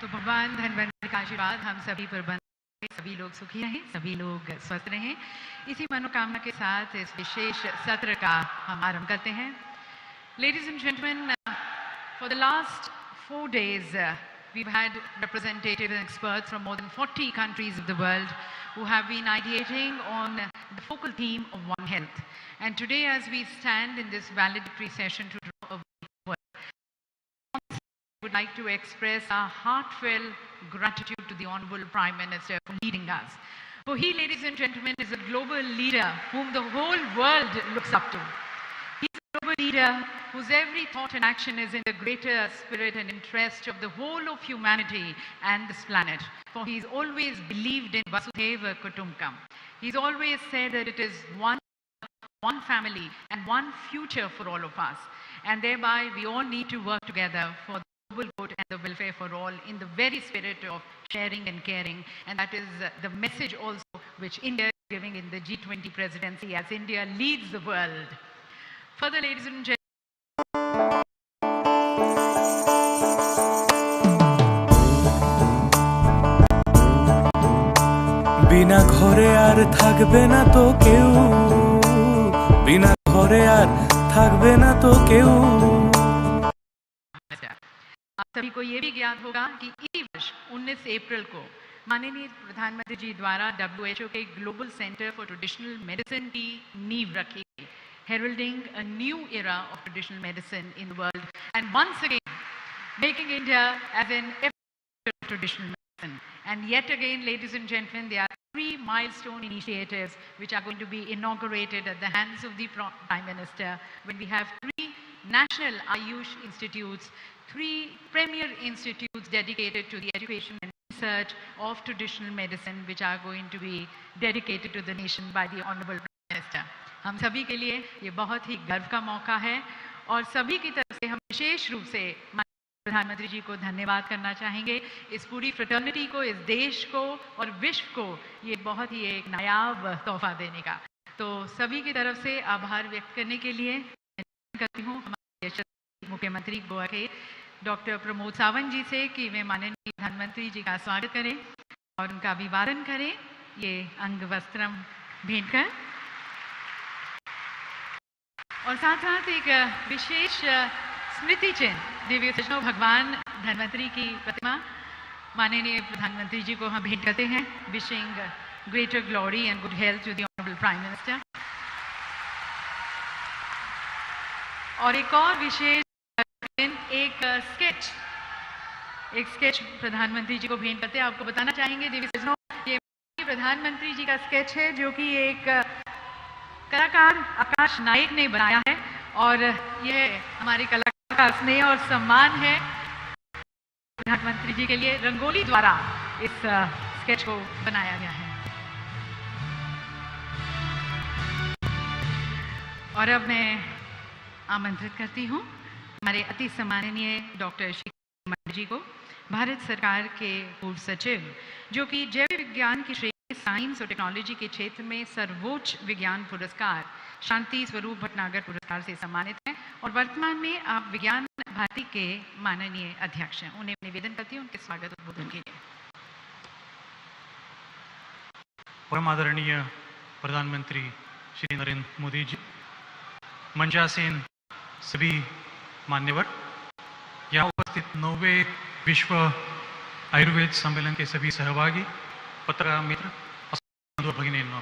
तो भगवान धन्वंतरी का आशीर्वाद हम सभी पर बने, सभी लोग सुखी रहें, सभी लोग स्वस्थ रहें। इसी मनोकामना के साथ इस विशेष सत्र का हम आरंभ करते हैं। Ladies and gentlemen, for the last 4 days, we've had representatives and experts from more than 40 countries of the world who have been ideating on the focal theme of One Health. And today, as we stand in this valedictory session to draw a way forward, I would like to express our heartfelt gratitude to the Honorable Prime Minister for leading us. For he, ladies and gentlemen, is a global leader whom the whole world looks up to. He's a global leader whose every thought and action is in the greater spirit and interest of the whole of humanity and this planet. For he's always believed in Vasudhaiva Kutumbakam. He's always said that it is one family and one future for all of us. And thereby we all need to work together for the global good and the for all in the very spirit of sharing and caring. And that is the message also which India is giving in the G20 presidency as India leads the world. Further, ladies and gentlemen, বিনা ঘরে আর থাকবে না তো কেউ, বিনা ঘরে আর থাকবে না তো কেউ। आप सभी को ये भी ज्ञात होगा कि इसी वर्ष 19 अप्रैल को माननीय प्रधानमंत्री जी द्वारा WHO के global centre for traditional medicine की नींव रखी गई, heralding a new era of traditional medicine in the world and once again making India as an epicenter of traditional medicine. And yet again, ladies and gentlemen, there are 3 milestone initiatives which are going to be inaugurated at the hands of the Prime Minister when we have 3 national Ayush institutes, 3 premier institutes dedicated to the education and research of traditional medicine which are going to be dedicated to the nation by the Honorable Prime Minister. हम सभी के लिए ये बहुत ही गर्व का मौका है और सभी की तरफ से हम विशेष रूप से प्रधानमंत्री जी को धन्यवाद करना चाहेंगे इस पूरी फ्रेटर्निटी को, इस देश को और विश्व को ये बहुत ही एक नायाब तोहफा देने का। तो सभी की तरफ से आभार व्यक्त करने के लिए करती हूँ हमारे यशस्वी मुख्यमंत्री गोवा के डॉक्टर प्रमोद सावंत जी से कि वे माननीय प्रधानमंत्री जी का स्वागत करें और उनका अभिवादन करें ये अंग वस्त्रम भेंट कर, और साथ साथ एक विशेष स्मृति चिन्ह दिव्य वैष्णव भगवान धन्वंतरी की प्रतिमा माननीय प्रधानमंत्री जी को हम भेंट करते हैं, wishing greater glory and good health to the honourable prime minister. और एक और विशेष एक स्केच प्रधानमंत्री जी को भेंट करते हैं। आपको बताना चाहेंगे दिव्य वैष्णव, ये प्रधानमंत्री जी का स्केच है जो कि एक कलाकार आकाश नायक ने बनाया है और यह हमारे कलाकार का स्नेह और सम्मान है प्रधानमंत्री जी के लिए। रंगोली द्वारा इस स्केच को बनाया गया है। और अब मैं आमंत्रित करती हूँ हमारे अति सम्माननीय डॉक्टर श्री कुमार जी को, भारत सरकार के पूर्व सचिव, जो कि जैव विज्ञान की श्रेणी साइंस और टेक्नोलॉजी के क्षेत्र में सर्वोच्च विज्ञान पुरस्कार शांति स्वरूप भटनागर पुरस्कार से सम्मानित हैं और वर्तमान में आप विज्ञान भारती के माननीय अध्यक्ष हैं। उन्हें निवेदन करती हूँ उनके स्वागत उद्बोधन के लिए। परम आदरणीय प्रधानमंत्री श्री नरेंद्र मोदी जी, मंचासीन सभी मान्यवर, यहाँ उपस्थित 9वें विश्व आयुर्वेद सम्मेलन के सभी सहभागी, पत्रकार मित्र, बंधु भगिनीनो,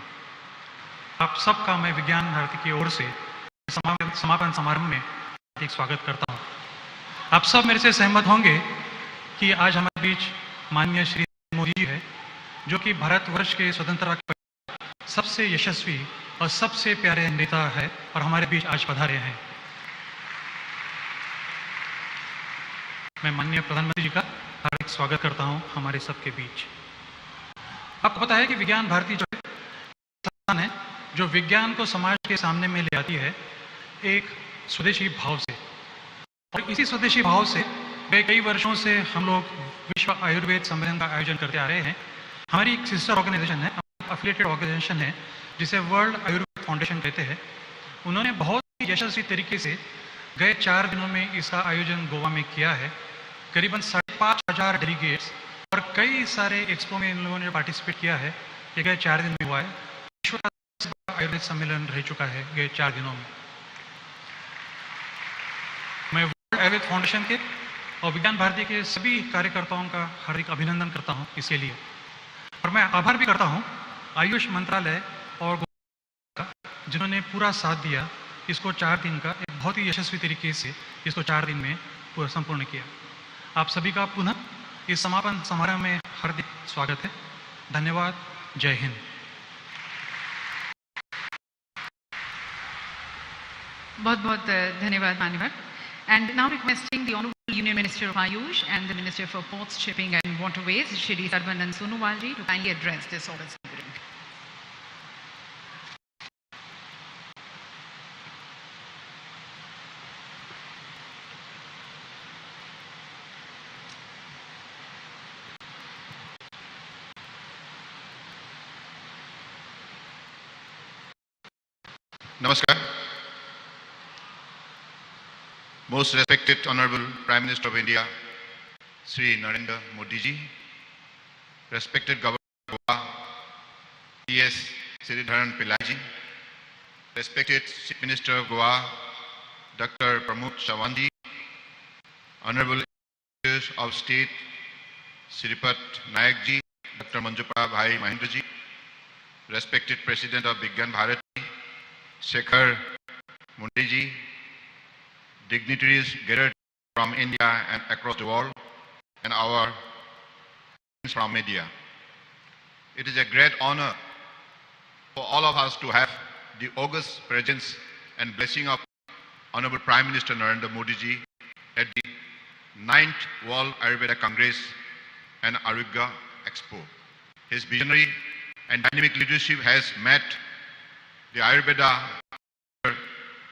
आप सबका मैं विज्ञान भारती की ओर से समापन समारोह में एक स्वागत करता हूँ। आप सब मेरे से सहमत होंगे कि आज हमारे बीच माननीय श्री मोदी जी है, जो कि भारतवर्ष के स्वतंत्रता के सबसे यशस्वी और सबसे प्यारे नेता है और हमारे बीच आज पधारे हैं। मैं माननीय प्रधानमंत्री जी का हार्दिक स्वागत करता हूं हमारे सबके बीच। आपको पता है कि विज्ञान भारती जो संस्थान है जो विज्ञान को समाज के सामने में ले आती है एक स्वदेशी भाव से, और इसी स्वदेशी भाव से कई वर्षों से हम लोग विश्व आयुर्वेद सम्मेलन का आयोजन करते आ रहे हैं। हमारी एक सिस्टर ऑर्गेनाइजेशन है, एफिलिएटेड ऑर्गेनाइजेशन है जिसे वर्ल्ड आयुर्वेद फाउंडेशन कहते हैं। उन्होंने बहुत ही यशस्वी तरीके से गए 4 दिनों में इसका आयोजन गोवा में किया है। करीबन 5,500 डेलीगेट्स और कई सारे एक्सपो में इन लोगों ने पार्टिसिपेट किया है। ये गए 4 दिन में हुआ है। विश्व का आयुर्वेद सम्मेलन रह चुका है गए 4 दिनों में। मैं वर्ल्ड आयुर्वेद फाउंडेशन के और विज्ञान भारती के सभी कार्यकर्ताओं का हार्दिक अभिनंदन करता हूं इसके लिए, और मैं आभार भी करता हूं आयुष मंत्रालय और का, जिन्होंने पूरा साथ दिया इसको 4 दिन का एक बहुत ही यशस्वी तरीके से इसको 4 दिन में पूरा संपूर्ण किया। आप सभी का पुनः इस समापन समारोह में हार्दिक स्वागत है। धन्यवाद। जय हिंद। बहुत बहुत धन्यवाद मान्यवर। And now requesting the Honorable Union Minister of Ayush and the Minister for Ports, Shipping and Waterways, Shri Sarvanand Sonowal ji, to kindly address this august gathering. Namaskar. Most respected Honorable Prime Minister of India, Sri Narendra Modi ji, respected Governor of Goa, T.S. Sridharan Pillai ji, respected Chief Minister of Goa, Dr. Pramod Sawant ji, Honorable Ministers of State, Sripat Nayak ji, Dr. Manjupa Bhai Mahendra ji, respected President of Vigyan Bharat ji, Shekhar Mundi ji, dignitaries gathered from India and across the world, and our friends from media. It is a great honor for all of us to have the august presence and blessing of Honorable Prime Minister Narendra Modi ji at the 9th World Ayurveda Congress and Arugya Expo. His visionary and dynamic leadership has made the Ayurveda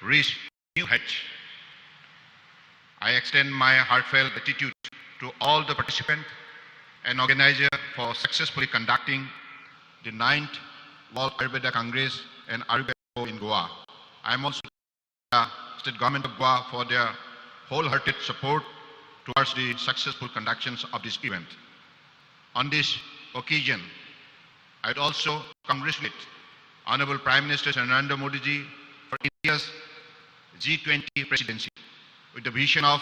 reach new heights. I extend my heartfelt gratitude to all the participants and organizers for successfully conducting the 9th World Ayurveda Congress and Arugya Expo in Goa. I am also the State Government of Goa for their wholehearted support towards the successful conduction of this event. On this occasion, I would also congratulate Honorable Prime Minister Narendra Modi ji for India's G20 presidency with the vision of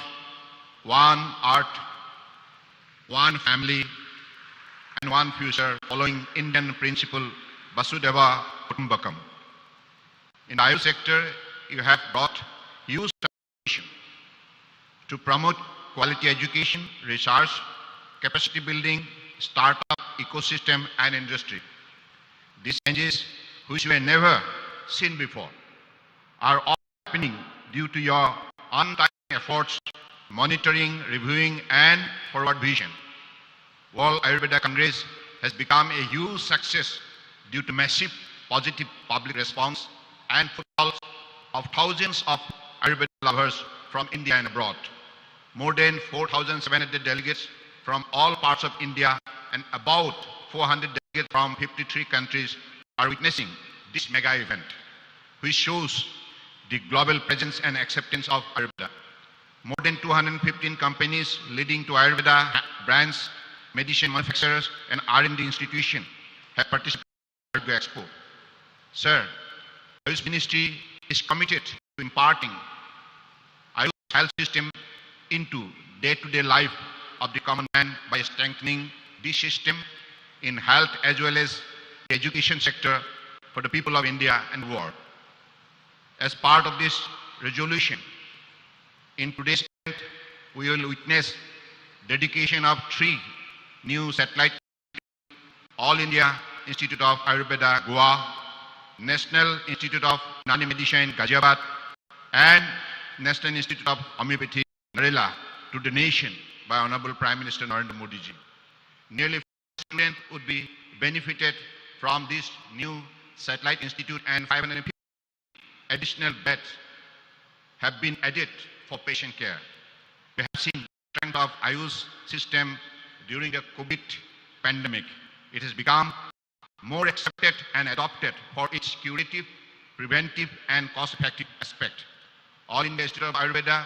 one art, one family, and one future following Indian principle Vasudhaiva Kutumbakam. In the Ayush sector, you have brought huge contribution to promote quality education, research, capacity building, startup, ecosystem, and industry. These changes, which were never seen before, are all happening due to your untiring efforts, monitoring, reviewing, and forward vision. World Ayurveda Congress has become a huge success due to massive positive public response and footfalls of thousands of Ayurveda lovers from India and abroad. More than 4,700 delegates from all parts of India and about 400 delegates from 53 countries are witnessing this mega event, which shows the global presence and acceptance of Ayurveda. More than 215 companies leading to Ayurveda brands, medicine manufacturers, and R&D institutions have participated in the Ayurveda Expo. Sir, Ayush Ministry is committed to imparting Ayush health system into day-to-day life of the common man by strengthening this system in health as well as the education sector for the people of India and the world. As part of this resolution, in today's event, we will witness dedication of 3 new satellite: All India Institute of Ayurveda, Goa, National Institute of Unani Medicine, Ghaziabad, and National Institute of Homeopathy, Narela, to the nation by Honorable Prime Minister Narendra Modi ji. Nearly 4 students would be benefited from this new satellite institute, and 550 additional beds have been added for patient care. We have seen the strength of Ayush system during the COVID pandemic. It has become more accepted and adopted for its curative, preventive, and cost-effective aspect. All India Institute of Ayurveda,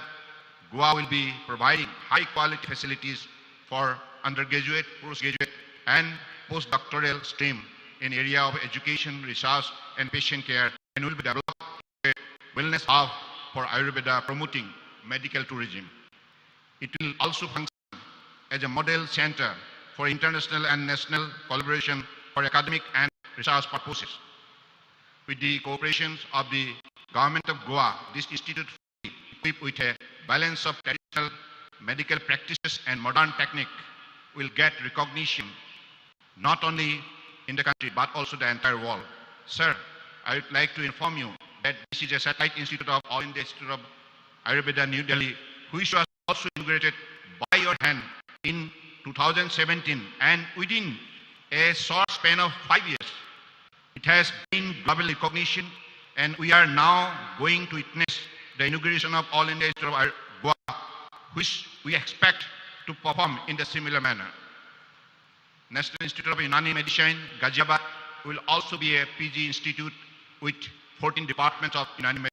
Goa will be providing high-quality facilities for undergraduate, postgraduate, and postdoctoral stream in area of education, research, and patient care, and will be developed a wellness hub for Ayurveda, promoting medical tourism. It will also function as a model center for international and national collaboration for academic and research purposes. With the cooperation of the Government of Goa, this institute will be equipped with a balance of traditional medical practices and modern technique will get recognition not only in the country but also the entire world. Sir, I would like to inform you that this is a satellite institute of All India Institute of Ayurveda, New Delhi, which was also inaugurated by your hand in 2017, and within a short span of 5 years, it has been global recognition, and we are now going to witness the inauguration of All India Institute of Goa, which we expect to perform in the similar manner. National Institute of Unani Medicine, Ghaziabad, will also be a PG institute with 14 departments of Unani Medicine.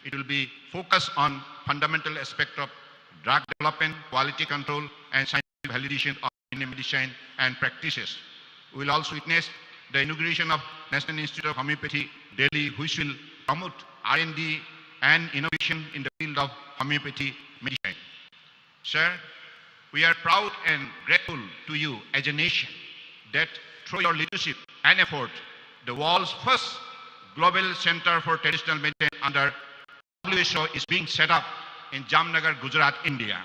It will be focused on fundamental aspect of drug development, quality control, and scientific validation of Indian medicine and practices. We will also witness the inauguration of National Institute of Homeopathy, Delhi, which will promote R&D and innovation in the field of homeopathy medicine. Sir, we are proud and grateful to you as a nation that through your leadership and effort, the world's first global center for traditional medicine under WHO is being set up in Jamnagar, Gujarat, India.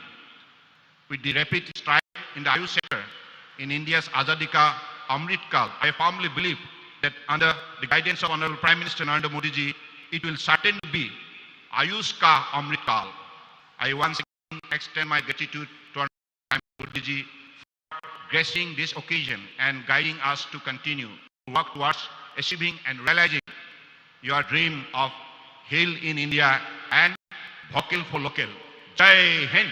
With the rapid stride in the Ayush sector in India's Azadi Ka Amrit Kal, I firmly believe that under the guidance of Honorable Prime Minister Narendra Modi ji, it will certainly be Ayush Ka Amrit Kal. I once again extend my gratitude to Honorable Prime Minister Modi ji for gracing this occasion and guiding us to continue to work towards achieving and realizing your dream of Heal in India and Vocal for Local. Jai Hind.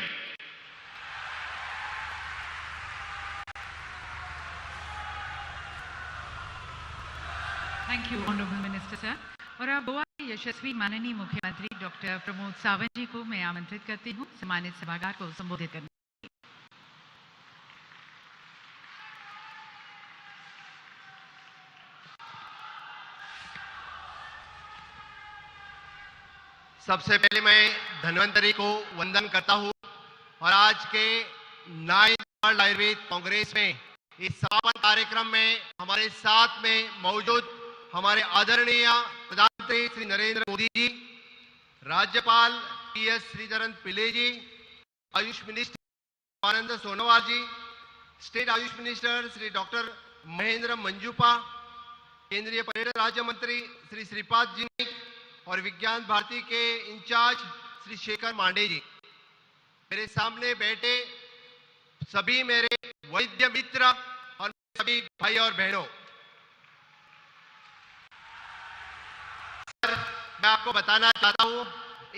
Thank you honourable minister sir. और अब गोवा के यशस्वी माननीय मुख्यमंत्री doctor Pramod Sawant जी को मैं आमंत्रित करती हूँ सम्मानित सभागार को संबोधित करने। सबसे पहले मैं धन्वंतरी को वंदन करता हूँ और आज के 9th वर्ल्ड आयुर्वेद कांग्रेस में इस समापन कार्यक्रम में हमारे साथ में मौजूद हमारे आदरणीय प्रधानमंत्री श्री नरेंद्र मोदी जी, राज्यपाल PS Sreedharan Pillai ji, AYUSH minister Anand Sonowal ji, state AYUSH minister Shri doctor Mahendra Munjpara, केंद्रीय पर्यटन राज्य मंत्री श्री श्रीपाद जी और विज्ञान भारती के इंचार्ज श्री शेखर मांडे जी, मेरे सामने बैठे सभी मेरे वैद्य मित्र और सभी भाई और बहनों, सर मैं आपको बताना चाहता हूं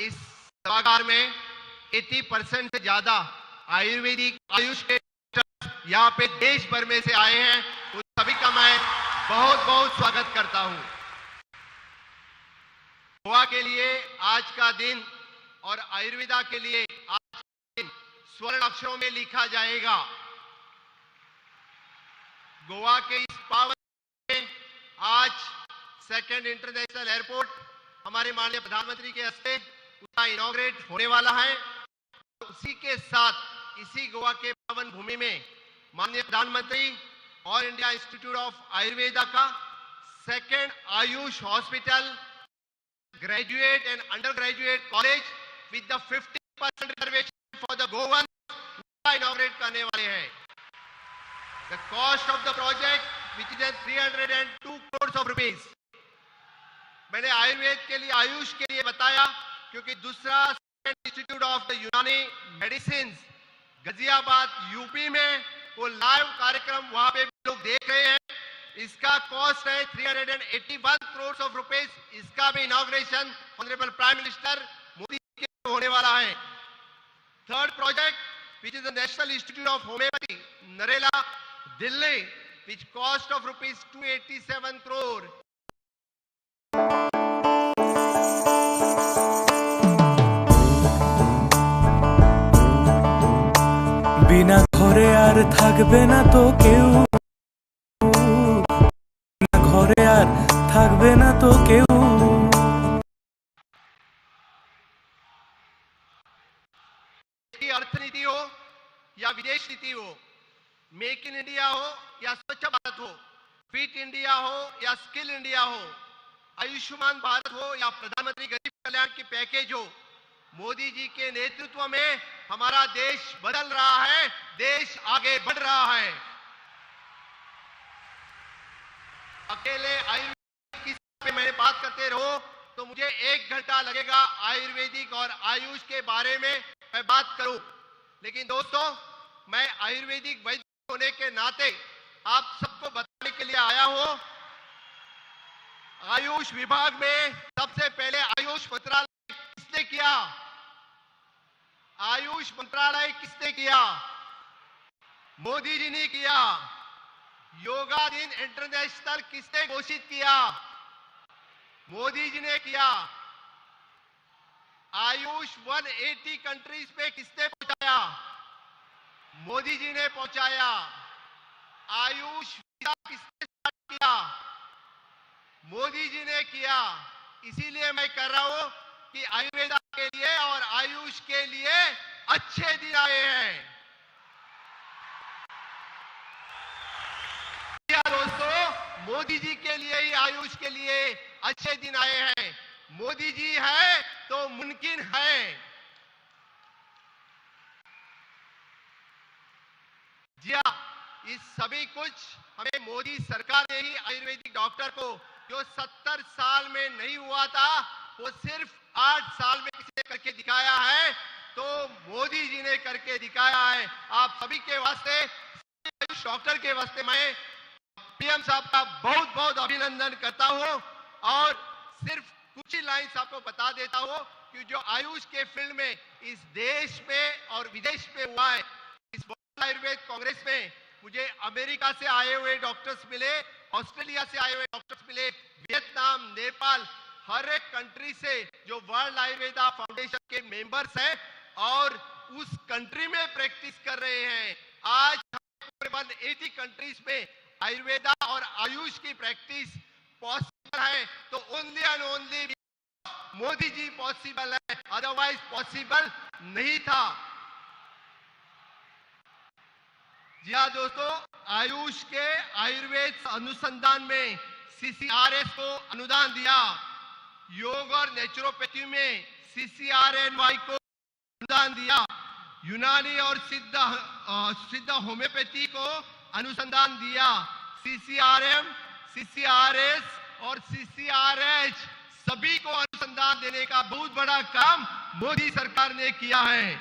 इस सभागार में 80% से ज्यादा आयुर्वेदिक आयुष के यहाँ पे देश भर में से आए हैं। उन सभी का मैं बहुत बहुत स्वागत करता हूं। गोवा के लिए आज का दिन और आयुर्वेदा के लिए आज का दिन स्वर्ण अक्षरों में लिखा जाएगा। गोवा के इस पावन में आज सेकंड इंटरनेशनल एयरपोर्ट हमारे माननीय प्रधानमंत्री के हस्ते उसका इनॉग्रेट होने वाला है। उसी के साथ इसी गोवा के पावन भूमि में माननीय प्रधानमंत्री all India institute of Ayurveda का second AYUSH hospital graduate and undergraduate college with the 50% reservation for the Goan inaugurate करने वाले हैं। The cost of the project which is 302 crores of rupees। मैंने आयुर्वेद के लिए आयुष के लिए बताया क्योंकि दूसरा इंस्टीट्यूट ऑफ द यूनानी मेडिसिन गाजियाबाद यूपी में वो लाइव कार्यक्रम वहां पे लोग देख रहे हैं। इसका कॉस्ट है 381 करोड़ ऑफ रुपीस। इसका भी inauguration honourable prime minister Modi के होने वाला है। Third project which is the national institute of homeopathy Narela Delhi which cost of rupees 287 crore. बिना घरे आर থাকবে না তো কেউ, ঘরে আর থাকবে না তো কেউ। अर्थनीति हो या विदेश नीति हो, मेक इन इंडिया हो या स्वच्छ भारत हो, फिट इंडिया हो या स्किल इंडिया हो, आयुष्मान भारत हो या प्रधानमंत्री गरीब कल्याण की पैकेज हो, मोदी जी के नेतृत्व में हमारा देश बदल रहा है, देश आगे बढ़ रहा है। अकेले आयुर्वेद की पे मैंने बात करते रहो तो मुझे 1 घंटा लगेगा आयुर्वेदिक और आयुष के बारे में मैं बात करूं। लेकिन दोस्तों, मैं आयुर्वेदिक वैद्य होने के नाते आप सबको बताने के लिए आया हूं। आयुष विभाग में सबसे पहले आयुष मंत्रालय किसने किया? आयुष मंत्रालय किसने किया? मोदी जी ने किया। योगा दिन इंटरनेशनल किसने घोषित किया? मोदी जी ने किया। आयुष 180 कंट्रीज पे किसने पहुंचाया? मोदी जी ने पहुंचाया। आयुष वीजा किसने स्टार्ट किया? मोदी जी ने किया। इसीलिए मैं कह रहा हूं कि आयुर्वेदा के लिए और आयुष के लिए अच्छे दिन आए हैं। दोस्तों, मोदी जी के लिए ही आयुष के लिए अच्छे दिन आए हैं। मोदी जी है तो मुमकिन है। जी हाँ, इस सभी कुछ हमें मोदी सरकार ने ही आयुर्वेदिक डॉक्टर को, जो 70 साल में नहीं हुआ था, वो सिर्फ 8 साल में किसी ने करके दिखाया है, तो मोदी जी ने करके दिखाया है। आप सभी के वास्ते, आयुष डॉक्टर के वास्ते मैं पीएम साहब का बहुत बहुत अभिनंदन करता हूं। और सिर्फ कुछ ही लाइन्स आपको बता देता हूं कि जो आयुष के फील्ड में इस देश में और विदेश में हुआ है, इस वर्ल्ड आयुर्वेद कांग्रेस में मुझे अमेरिका से आए हुए डॉक्टर्स मिले, ऑस्ट्रेलिया से आए हुए डॉक्टर्स मिले, वियतनाम, नेपाल, हर एक कंट्री से जो वर्ल्ड आयुर्वेदा फाउंडेशन के मेंबर्स हैं और उस कंट्री में प्रैक्टिस कर रहे हैं। आज 180 कंट्रीज में आयुर्वेदा और आयुष की प्रैक्टिस पॉसिबल है, तो only and only Modi ji possible है, अदरवाइज पॉसिबल नहीं था। जी हाँ दोस्तों, आयुष के आयुर्वेद अनुसंधान में CCRS को अनुदान दिया। योग और नेचुरोपैथी में CCRNY को अनुदान दिया। यूनानी और सिद्ध होम्योपैथी को अनुसंधान दिया। CCRM, CCRS और CCRH सभी को अनुसंधान देने का बहुत बड़ा काम मोदी सरकार ने किया है।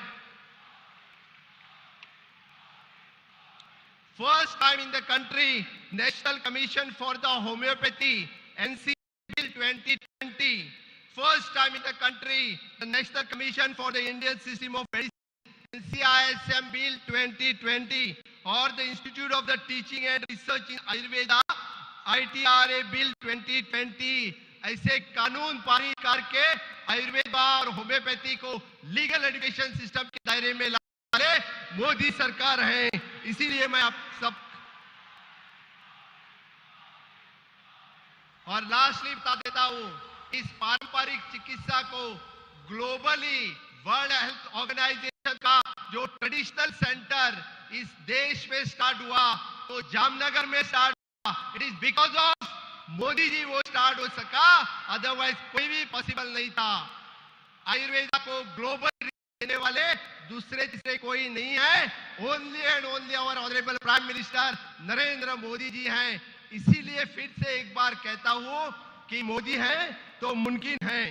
First time in the country, national commission for the homeopathy NC Bill 2020. First time in the country, the National Commission for the Indian System of Medicine, NCISM Bill 2020, or the Institute of the Teaching and Research in Ayurveda, ITRA Bill 2020, ऐसे कानून पारित करके आयुर्वेदा और homeopathy को legal education system के दायरे में लाने मोदी सरकार है। इसीलिए मैं आप सब और लास्टली बता देता हूं, इस पारंपरिक चिकित्सा को ग्लोबली वर्ल्ड हेल्थ ऑर्गेनाइजेशन का जो ट्रेडिशनल सेंटर इस देश में स्टार्ट हुआ, तो जामनगर में स्टार्ट हुआ। It is because of Modi ji वो स्टार्ट हो सका, अदरवाइज कोई भी पॉसिबल नहीं था। आयुर्वेदा को ग्लोबल देने वाले दूसरे तीसरे कोई नहीं है, only and only our honourable prime minister Narendra Modi ji हैं। इसीलिए फिर से एक बार कहता हूं कि मोदी है तो मुमकिन है।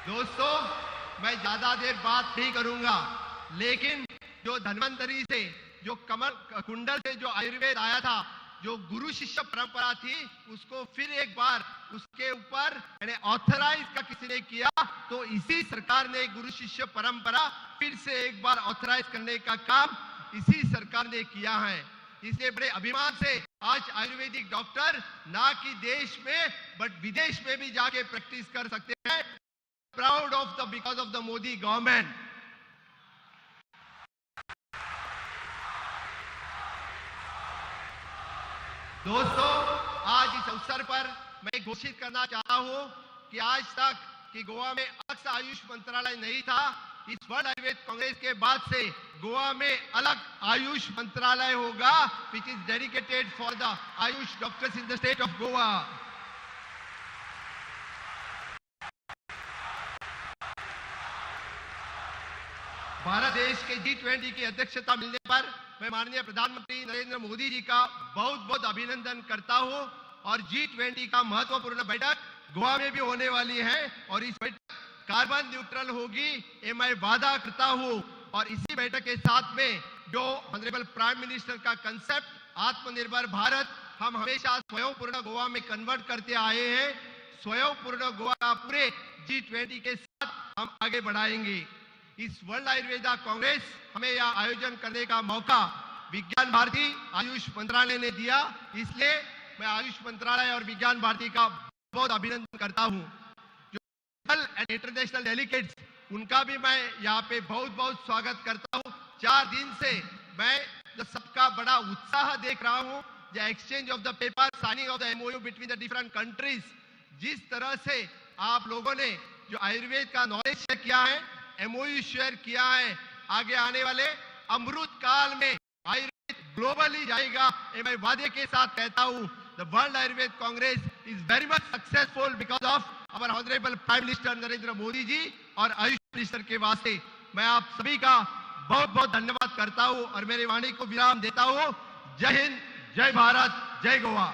दोस्तों, मैं ज्यादा देर बात नहीं करूंगा, लेकिन जो धन्वंतरी से, जो कमल कुंडल से जो आयुर्वेद आया था, जो गुरु शिष्य परंपरा थी, उसको फिर एक बार उसके ऊपर ऑथराइज का किसी ने किया, तो इसी सरकार ने गुरु शिष्य परंपरा फिर से एक बार ऑथराइज करने का काम इसी सरकार ने किया है। इसलिए बड़े अभिमान से आज आयुर्वेदिक डॉक्टर ना कि देश में बट विदेश में भी जाके प्रैक्टिस कर सकते हैं। Proud of the because of the Modi government. दोस्तों, आज इस अवसर पर मैं घोषित करना चाहता हूं कि आज तक कि गोवा में अलग आयुष मंत्रालय नहीं था। इस वर्ल्ड आयुर्वेद कांग्रेस के बाद से गोवा में अलग आयुष मंत्रालय होगा, which is dedicated for the Ayush doctors in the state of Goa. Bharat देश के G20 की अध्यक्षता मिलने पर मैं माननीय प्रधानमंत्री नरेंद्र मोदी जी का बहुत बहुत अभिनंदन करता हूं। और G20 का महत्वपूर्ण बैठक गोवा में भी होने वाली है और इस बैठक कार्बन न्यूट्रल होगी, ये मैं वादा करता हूं। और इसी बैठक के साथ में जो ऑनरेबल प्राइम मिनिस्टर का कंसेप्ट आत्मनिर्भर भारत, हम हमेशा स्वयं पूर्ण गोवा में कन्वर्ट करते आए हैं। स्वयं पूर्ण गोवा का पूरे G20 के साथ हम आगे बढ़ाएंगे। इस वर्ल्ड आयुर्वेदा कांग्रेस हमें यह आयोजन करने का मौका विज्ञान भारती आयुष मंत्रालय ने दिया, इसलिए मैं आयुष मंत्रालय और विज्ञान भारती का बहुत अभिनंदन करता हूं। जो एंड इंटरनेशनल डेलीगेट्स, उनका भी मैं यहाँ पे बहुत बहुत स्वागत करता हूं। 4 दिन से मैं जो सबका बड़ा उत्साह देख रहा हूं, the exchange of the paper, signing off the MOU between the different countries, जिस तरह से आप लोगों ने जो आयुर्वेद का नॉलेज शेयर किया है, एमओयू शेयर किया है, आगे आने वाले अमृत काल में आयुर्वेद ग्लोबली जाएगा, ये मैं वादे के साथ कहता हूं। The world Ayurveda congress is very much successful because of our honourable prime minister Narendra Modi ji और आयुष मिनिस्टर के वास्ते मैं आप सभी का बहुत बहुत धन्यवाद करता हूं और मेरी वाणी को विराम देता हूं। जय हिंद, जय भारत, जय गोवा।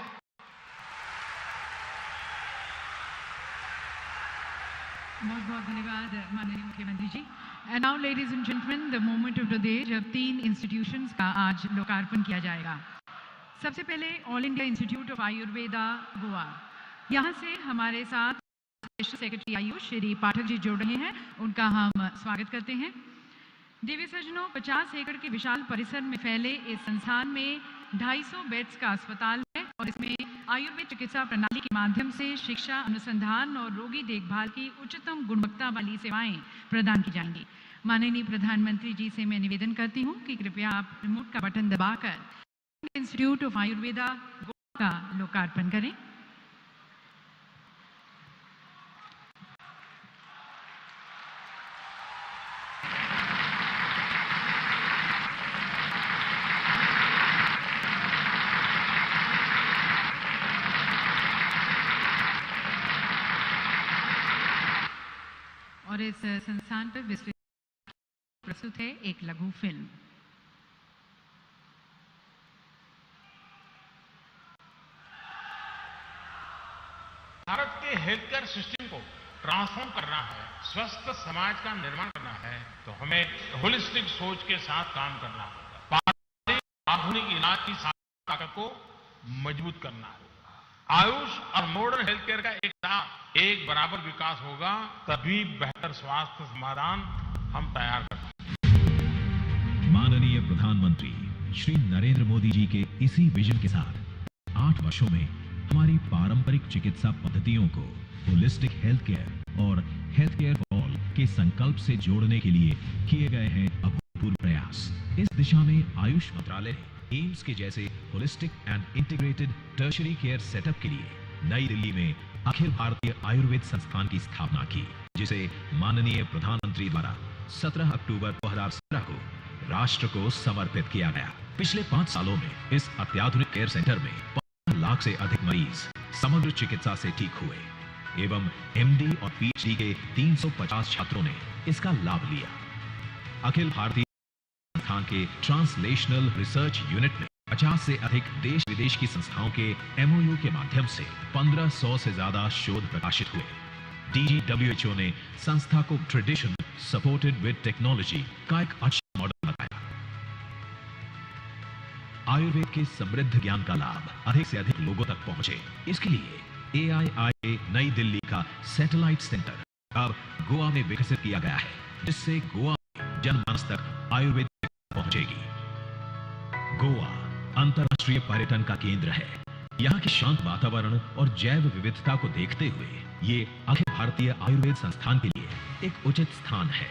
बहुत बहुत धन्यवाद माननीय मुख्यमंत्री जी। And now ladies and gentleman, the moment of the day जब 3 इंस्टीट्यूशंस का आज लोकार्पण किया जाएगा। सबसे पहले all India institute of Ayurveda Goa, यहाँ से हमारे साथ स्पेशल सेक्रेटरी आयुष श्री पाठक जी जुड़ रहे हैं, उनका हम स्वागत करते हैं। देवी सज्जनों, 50 एकड़ के विशाल परिसर में फैले इस संस्थान में 250 बेड्स का अस्पताल है और इसमें आयुर्वेद चिकित्सा प्रणाली के माध्यम से शिक्षा, अनुसंधान और रोगी देखभाल की उच्चतम गुणवत्ता वाली सेवाएं प्रदान की जाएंगी। माननीय प्रधानमंत्री जी से मैं निवेदन करती हूं कि कृपया आप रिमोट का बटन दबाकर इंस्टीट्यूट ऑफ आयुर्वेदा गोवा का लोकार्पण करें। और इस संस्थान पर विस्तृत प्रस्तुत है एक लघु फिल्म। भारत के हेल्थ केयर सिस्टम को ट्रांसफॉर्म करना है, स्वस्थ समाज का निर्माण करना है, तो हमें होलिस्टिक सोच के साथ काम करना होगा। पारंपरिक आधुनिक इलाज की ताकत को मजबूत करना होगा। आयुष और मॉडर्न हेल्थ केयर का एक बराबर विकास होगा, तभी बेहतर स्वास्थ्य समाधान हम तैयार कर पाएंगे। माननीय प्रधानमंत्री श्री नरेंद्र मोदी जी के इसी विजन के साथ 8 वर्षों में हमारी पारंपरिक चिकित्सा पद्धतियों को होलिस्टिक हेल्थ केयर और हेल्थ केयर फॉर ऑल के संकल्प से जोड़ने के लिए किए गए हैं अभूतपूर्व प्रयास। इस दिशा में आयुष मंत्रालय ने एम्स के जैसे holistic and integrated tertiary care setup के लिए नई दिल्ली में अखिल भारतीय आयुर्वेद संस्थान की स्थापना की, जिसे माननीय प्रधानमंत्री द्वारा 17 अक्टूबर 2017 को राष्ट्र को समर्पित किया गया। पिछले 5 सालों में इस अत्याधुनिक केयर सेंटर में 15 लाख से अधिक मरीज समग्र चिकित्सा से ठीक हुए एवं एमडी और पीएचडी के 350 छात्रों ने इसका लाभ लिया। अखिल भारतीय संस्थान के ट्रांसलेशनल रिसर्च यूनिट में 50 से अधिक देश विदेश की संस्थाओं के एमओयू के माध्यम से 1500 से ज्यादा शोध प्रकाशित हुए। DGWHO ने संस्था को ट्रेडिशन सपोर्टेड विद टेक्नोलॉजी का एक अच्छा मॉडल बताया। आयुर्वेद के समृद्ध ज्ञान का लाभ अधिक से अधिक लोगों तक पहुंचे, इसके लिए AIIA नई दिल्ली का सैटेलाइट सेंटर अब गोवा में विकसित किया गया है, जिससे गोवा में जनमानस तक आयुर्वेद पहुंचेगी। गोवा अंतर्राष्ट्रीय पर्यटन का केंद्र है। यहाँ के शांत वातावरण और जैव विविधता को देखते हुए ये अखिल भारतीय आयुर्वेद संस्थान के लिए एक उचित स्थान है।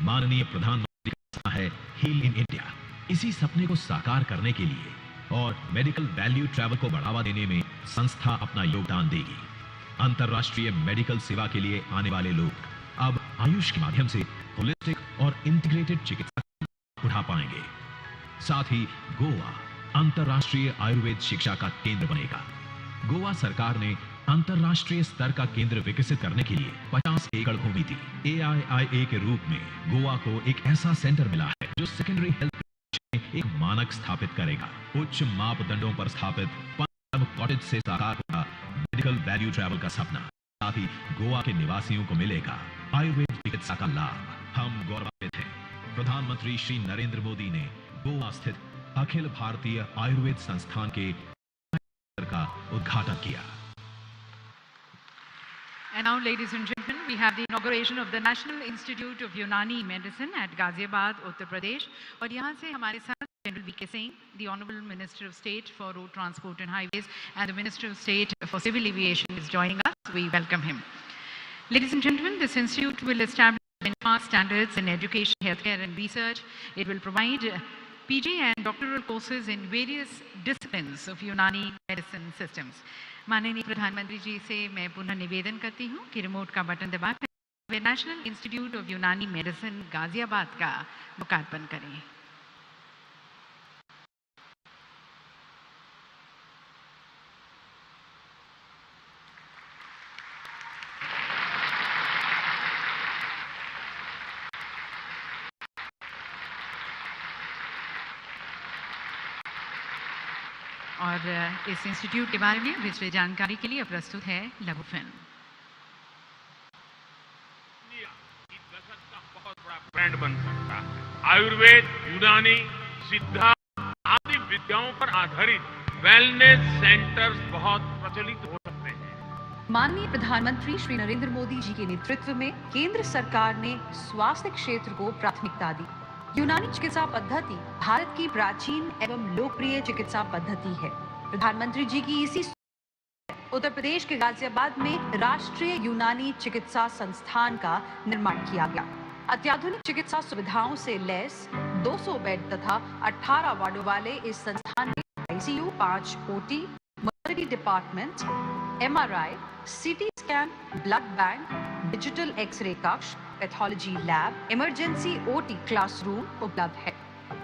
माननीय प्रधानमंत्री का सपना है हील इन इंडिया। इसी सपने को साकार करने के लिए और मेडिकल वैल्यू ट्रैवल को बढ़ावा देने में संस्था अपना योगदान देगी। अंतर्राष्ट्रीय मेडिकल सेवा के लिए आने वाले लोग अब आयुष के माध्यम से होलिस्टिक और इंटीग्रेटेड चिकित्सा उठा पाएंगे। साथ ही गोवा अंतर्राष्ट्रीय आयुर्वेद शिक्षा का केंद्र बनेगा। गोवा सरकार ने अंतर्राष्ट्रीय स्तर का केंद्र विकसित करने के लिए 50 एकड़ भूमि दी। AIIA के रूप में गोवा को एक ऐसा सेंटर मिला है जो सेकेंडरी हेल्थ में एक मानक स्थापित करेगा। उच्च मापदंडों पर स्थापित कॉटेज से साकार होगा मेडिकल वैल्यू ट्रैवल का सपना। साथ ही गोवा के निवासियों को मिलेगा आयुर्वेद चिकित्सा का लाभ। हम गौरवान्वित हैं प्रधानमंत्री श्री नरेंद्र मोदी ने गोवा स्थित अखिल भारतीय आयुर्वेद संस्थान के का उद्घाटन किया। And now, ladies and gentlemen, we have the inauguration of the National Institute of Unani Medicine at Ghaziabad, Uttar Pradesh. और यहाँ से हमारे साथ general VK Singh, the Honorable Minister of State for Road Transport and Highways and the Minister of State for Civil Aviation is joining us. We welcome him. Ladies and gentlemen, this institute will establish benchmark standards in education, healthcare and research. It will provide PG and doctoral courses in various disciplines of Unani medicine systems. माननीय प्रधानमंत्री जी से मैं पुनः निवेदन करती हूँ कि remote का बटन दबाकर वे नेशनल इंस्टीट्यूट ऑफ यूनानी मेडिसिन गाजियाबाद का लोकार्पण करें। और इस इंस्टीट्यूट के बारे में विस्तृत जानकारी के लिए प्रस्तुत है लघु फिल्म। दशक का बहुत बड़ा ब्रांड बन सकता है। आयुर्वेद, यूनानी, सिद्धा आदि विद्याओं पर आधारित वेलनेस सेंटर्स बहुत प्रचलित हो सकते हैं। माननीय प्रधानमंत्री श्री नरेंद्र मोदी जी के नेतृत्व में केंद्र सरकार ने स्वास्थ्य क्षेत्र को प्राथमिकता दी। यूनानी चिकित्सा पद्धति भारत की प्राचीन एवं लोकप्रिय चिकित्सा पद्धति है। प्रधानमंत्री जी की इसी उत्तर प्रदेश के गाजियाबाद में राष्ट्रीय यूनानी चिकित्सा संस्थान का निर्माण किया गया। अत्याधुनिक चिकित्सा सुविधाओं से लैस 200 बेड तथा 18 वार्डों वाले इस संस्थान में ICU, 5 OT, maternity department, MRI, CT scan, blood bank, digital x ray कक्ष, pathology lab, emergency OT classroom उपलब्ध है।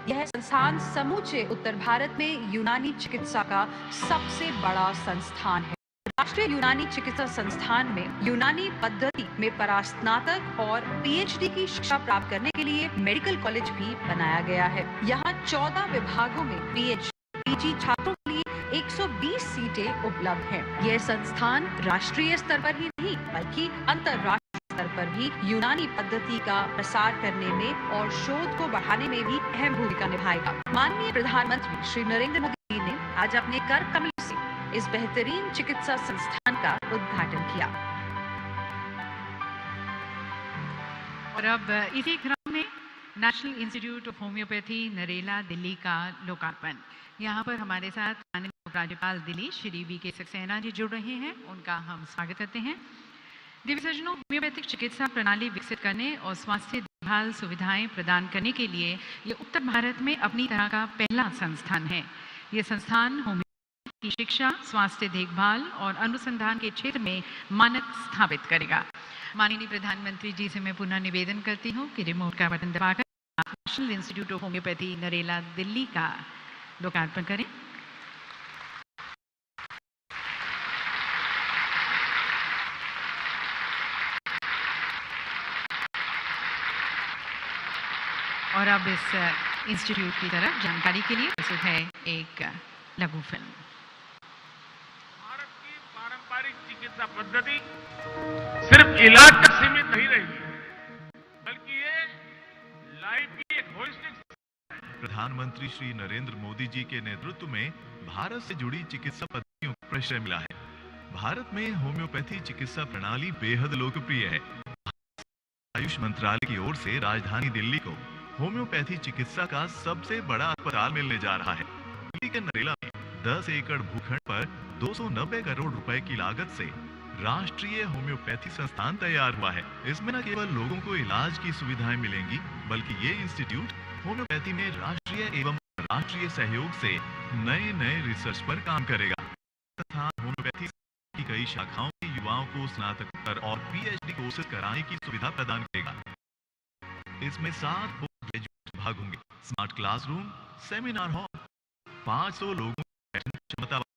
यह संस्थान समूचे उत्तर भारत में यूनानी चिकित्सा का सबसे बड़ा संस्थान है। राष्ट्रीय यूनानी चिकित्सा संस्थान में यूनानी पद्धति में परास्नातक और PhD की शिक्षा प्राप्त करने के लिए मेडिकल कॉलेज भी बनाया गया है। यहाँ 14 विभागों में PhD, PG छात्रों के लिए 120 सीटें उपलब्ध हैं। यह संस्थान राष्ट्रीय स्तर पर ही नहीं बल्कि अंतर्राष्ट्रीय स्तर पर भी यूनानी पद्धति का प्रसार करने में और शोध को बढ़ाने में भी अहम भूमिका निभाएगा। माननीय प्रधानमंत्री श्री नरेंद्र मोदी जी ने आज अपने कर कमल से इस बेहतरीन चिकित्सा संस्थान का उद्घाटन किया। और अब इसी क्रम में national institute of homeopathy Narela Delhi का लोकार्पण। यहाँ पर हमारे साथ माननीय राज्यपाल दिल्ली श्री VK सक्सेना जी जुड़ रहे हैं, उनका हम स्वागत करते हैं। दिव्य सज्जनों, होम्योपैथिक चिकित्सा प्रणाली विकसित करने और स्वास्थ्य देखभाल सुविधाएं प्रदान करने के लिए ये उत्तर भारत में अपनी तरह का पहला संस्थान है। ये संस्थान होम्योपैथी की शिक्षा, स्वास्थ्य देखभाल और अनुसंधान के क्षेत्र में मानक स्थापित करेगा। माननीय प्रधानमंत्री जी से मैं पुनः निवेदन करती हूँ कि रिमोट का बटन दबाकर national institute of homeopathy Narela Delhi का लोकार्पण करें। और अब इस इंस्टीट्यूट की तरफ जानकारी के लिए प्रस्तुत है एक लघु फिल्म। भारत की पारंपरिक चिकित्सा पद्धति सिर्फ इलाज तक सीमित नहीं रही, बल्कि ये लाइफ की एक होलिस्टिक। प्रधानमंत्री श्री नरेंद्र मोदी जी के नेतृत्व में भारत से जुड़ी चिकित्सा पद्धतियों को परिचय मिला है। भारत में होम्योपैथी चिकित्सा प्रणाली बेहद लोकप्रिय है। आयुष मंत्रालय की ओर से राजधानी दिल्ली को होम्योपैथी चिकित्सा का सबसे बड़ा अस्पताल मिलने जा रहा है। दिल्ली के नरेला में 10 एकड़ भूखंड पर 290 करोड़ रुपए की लागत से राष्ट्रीय होम्योपैथी संस्थान तैयार हुआ है। इसमें न केवल लोगों को इलाज की सुविधाएं मिलेंगी, बल्कि ये इंस्टीट्यूट होम्योपैथी में राष्ट्रीय एवं राष्ट्रीय सहयोग से नए रिसर्च पर काम करेगा तथा होम्योपैथी की कई शाखाओं के युवाओं को स्नातकोत्तर और PhD कोर्सेज कराने की सुविधा प्रदान करेगा। इसमें 7 पोस्ट ग्रेजुएट विभाग होंगे, स्मार्ट क्लासरूम, सेमिनार हॉल, 500 लोगों की बैठने क्षमता वाला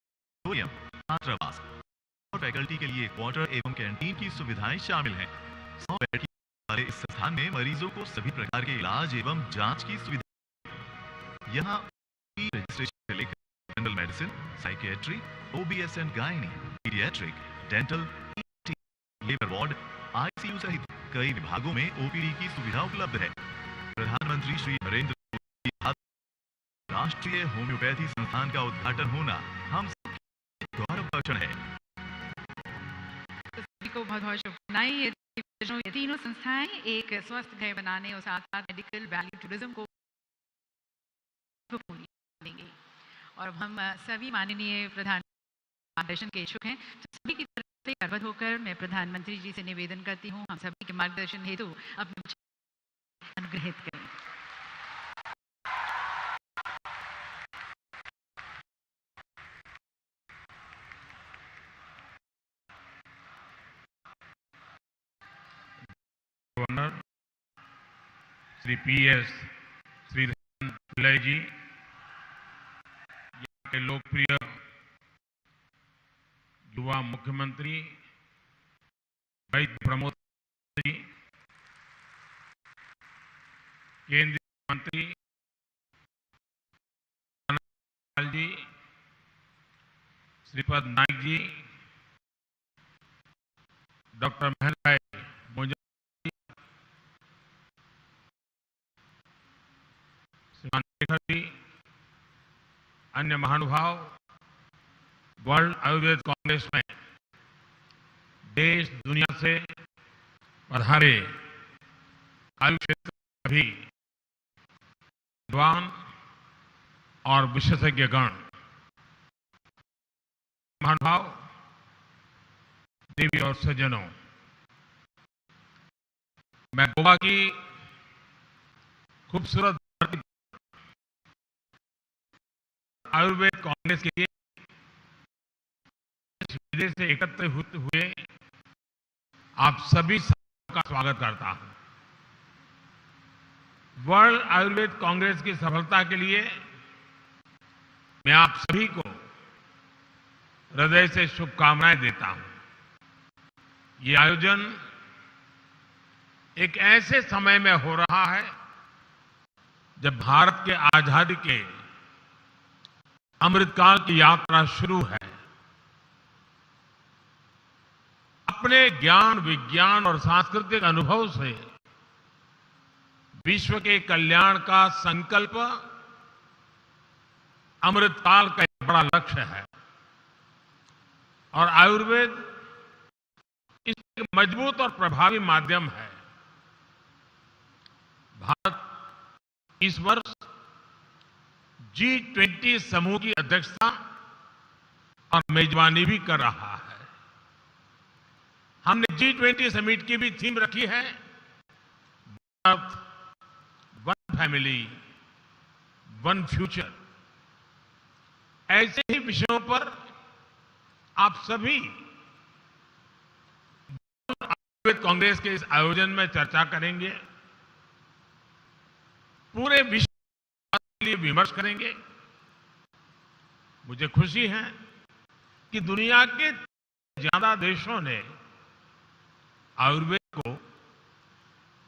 ऑडिटोरियम, छात्रावास और फैकल्टी के लिए क्वार्टर एवं कैंटीन की सुविधाएं शामिल हैं। 100 बेड की वाले इस संस्थान में मरीजों को सभी प्रकार के इलाज एवं जांच की सुविधा। यहाँ रजिस्ट्रेशन से लेकर general medicine, psychiatry, OBS and gynae, paediatric, dental, labour ward, ICU सहित कई विभागों में OPD की सुविधा उपलब्ध है। प्रधानमंत्री श्री नरेंद्र मोदी की राष्ट्रीय होम्योपैथी संस्थान का उद्घाटन होना हम सबके गौरव का क्षण है। को बहुत शुभकामनाएं। ये तीनों संस्थाएं एक स्वस्थ घर बनाने और साथ साथ मेडिकल वैल्यू टूरिज्म को देंगे। और अब हम सभी माननीय प्रधान मार्गदर्शन के इच्छुक हैं, तो सभी की तरफ से गर्वित होकर मैं प्रधानमंत्री जी से निवेदन करती हूँ, हम सभी के मार्गदर्शन हेतु अपने अनुग्रहित करें। गवर्नर श्री PS श्रीधरन पिल्लाई जी, यहाँ के लोकप्रिय युवा मुख्यमंत्री वैद्य प्रमोद जी, केंद्रीय मंत्री जी, श्रीपद नाइक जी, डॉक्टर महेंद्र भाई मोजा जी, अन्य महानुभाव, वर्ल्ड आयुर्वेद कांग्रेस में देश दुनिया से पधारे आयुष क्षेत्र के सभी विद्वान और विशेषज्ञगण, महानुभाव, देवी और सज्जनों, मैं गोवा की खूबसूरत आयुर्वेद कांग्रेस के लिए विदेश से एकत्रित हुए आप सभी का स्वागत करता हूं। वर्ल्ड आयुर्वेद कांग्रेस की सफलता के लिए मैं आप सभी को हृदय से शुभकामनाएं देता हूं। ये आयोजन एक ऐसे समय में हो रहा है जब भारत के आजादी के अमृतकाल की यात्रा शुरू है। अपने ज्ञान, विज्ञान और सांस्कृतिक अनुभव से विश्व के कल्याण का संकल्प अमृतकाल का एक बड़ा लक्ष्य है और आयुर्वेद इसका एक मजबूत और प्रभावी माध्यम है। भारत इस वर्ष G20 समूह की अध्यक्षता और मेजबानी भी कर रहा है। हमने G20 समिट की भी थीम रखी है, Bharat, one family, one future. ऐसे ही विषयों पर आप सभी आयुर्वेद कांग्रेस के इस आयोजन में चर्चा करेंगे, पूरे विश्व के लिए विमर्श करेंगे। मुझे खुशी है कि दुनिया के ज्यादा देशों ने आयुर्वेद को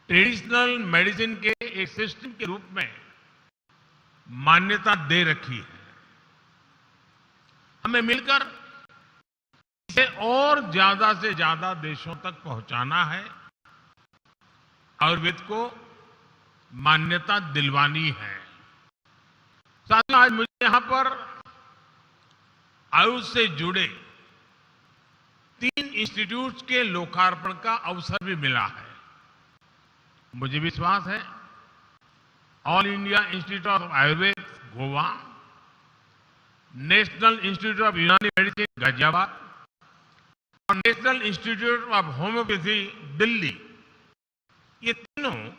ट्रेडिशनल मेडिसिन के एक सिस्टम के रूप में मान्यता दे रखी है। हमें मिलकर इसे और ज्यादा से ज्यादा देशों तक पहुंचाना है, आयुर्वेद को मान्यता दिलवानी है। साथियों, आज मुझे यहां पर आयुष से जुड़े 3 इंस्टीट्यूट्स के लोकार्पण का अवसर भी मिला है। मुझे विश्वास है all India institute of Ayurveda Goa, national institute of यूनानी मेडिसिन गाजियाबाद और national institute of homeopathy Delhi, ये तीनों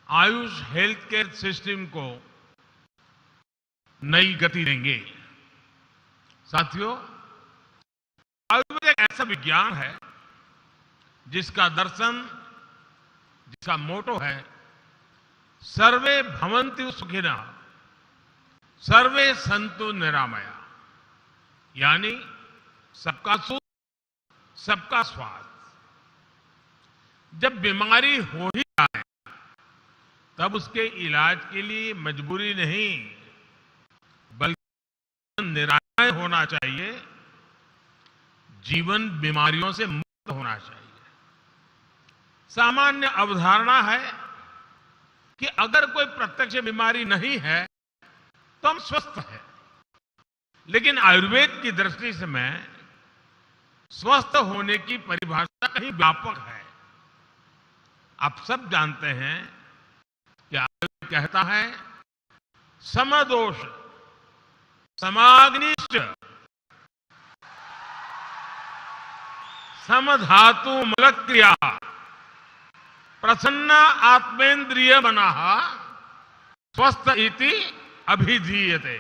आयुष हेल्थ केयर सिस्टम को नई गति देंगे। साथियों, आयुर्वेद एक ऐसा विज्ञान है जिसका दर्शन, जिसका मोटो है सर्वे भवन्तु सुखिनः सर्वे सन्तु निरामया, यानी सबका सुख, सबका स्वास्थ्य। जब बीमारी हो ही जाए तब उसके इलाज के लिए मजबूरी नहीं बल्कि निरामय होना चाहिए, जीवन बीमारियों से मुक्त होना चाहिए। सामान्य अवधारणा है कि अगर कोई प्रत्यक्ष बीमारी नहीं है तो हम स्वस्थ हैं, लेकिन आयुर्वेद की दृष्टि से मैं स्वस्थ होने की परिभाषा कहीं व्यापक है। आप सब जानते हैं कि आयुर्वेद कहता है समदोष, समाग्निश्च, समधातु मलक्रिया, प्रसन्न आत्मेन्द्रिय मनाः स्वस्थ इति अभिधीयते।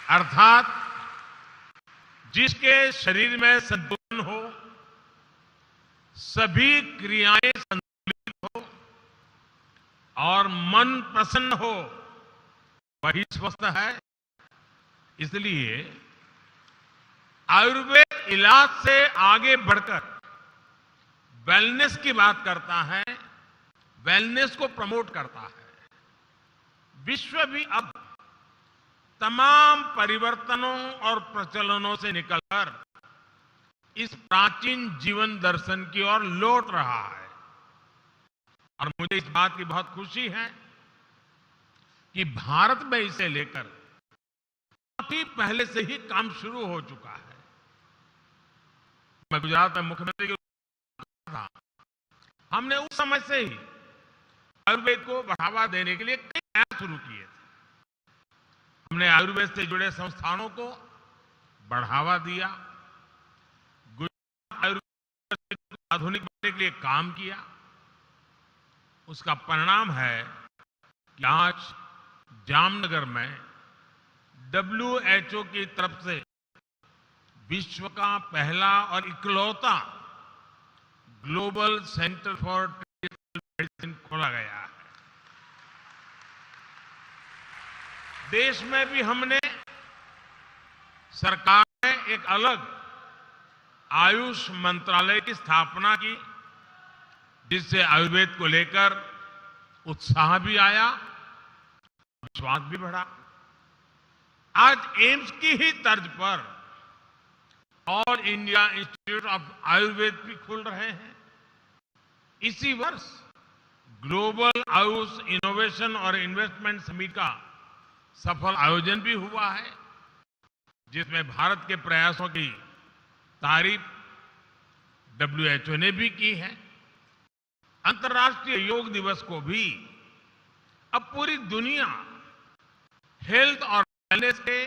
अर्थात जिसके शरीर में संतुलन हो, सभी क्रियाएं संतुलित हो और मन प्रसन्न हो, वही स्वस्थ है। इसलिए आयुर्वेद इलाज से आगे बढ़कर वेलनेस की बात करता है, वेलनेस को प्रमोट करता है। विश्व भी अब तमाम परिवर्तनों और प्रचलनों से निकलकर इस प्राचीन जीवन दर्शन की ओर लौट रहा है। और मुझे इस बात की बहुत खुशी है कि भारत में इसे लेकर काफी पहले से ही काम शुरू हो चुका है। मैं गुजरात में मुख्यमंत्री के था, हमने उस समय से ही आयुर्वेद को बढ़ावा देने के लिए कई प्रयास शुरू किए थे। हमने आयुर्वेद से जुड़े संस्थानों को बढ़ावा दिया, गुजरात आयुर्वेद को आधुनिक बनाने के लिए काम किया। उसका परिणाम है कि आज जामनगर में WHO की तरफ से विश्व का पहला और इकलौता global centre for traditional medicine खोला गया है। देश में भी हमने सरकार ने एक अलग आयुष मंत्रालय की स्थापना की, जिससे आयुर्वेद को लेकर उत्साह भी आया, विश्वास भी बढ़ा। आज एम्स की ही तर्ज पर all India institute of Ayurveda भी खुल रहे हैं। इसी वर्ष ग्लोबल आयुष इनोवेशन और इन्वेस्टमेंट समिट का सफल आयोजन भी हुआ है, जिसमें भारत के प्रयासों की तारीफ WHO ने भी की है। अंतर्राष्ट्रीय योग दिवस को भी अब पूरी दुनिया हेल्थ और वेलनेस के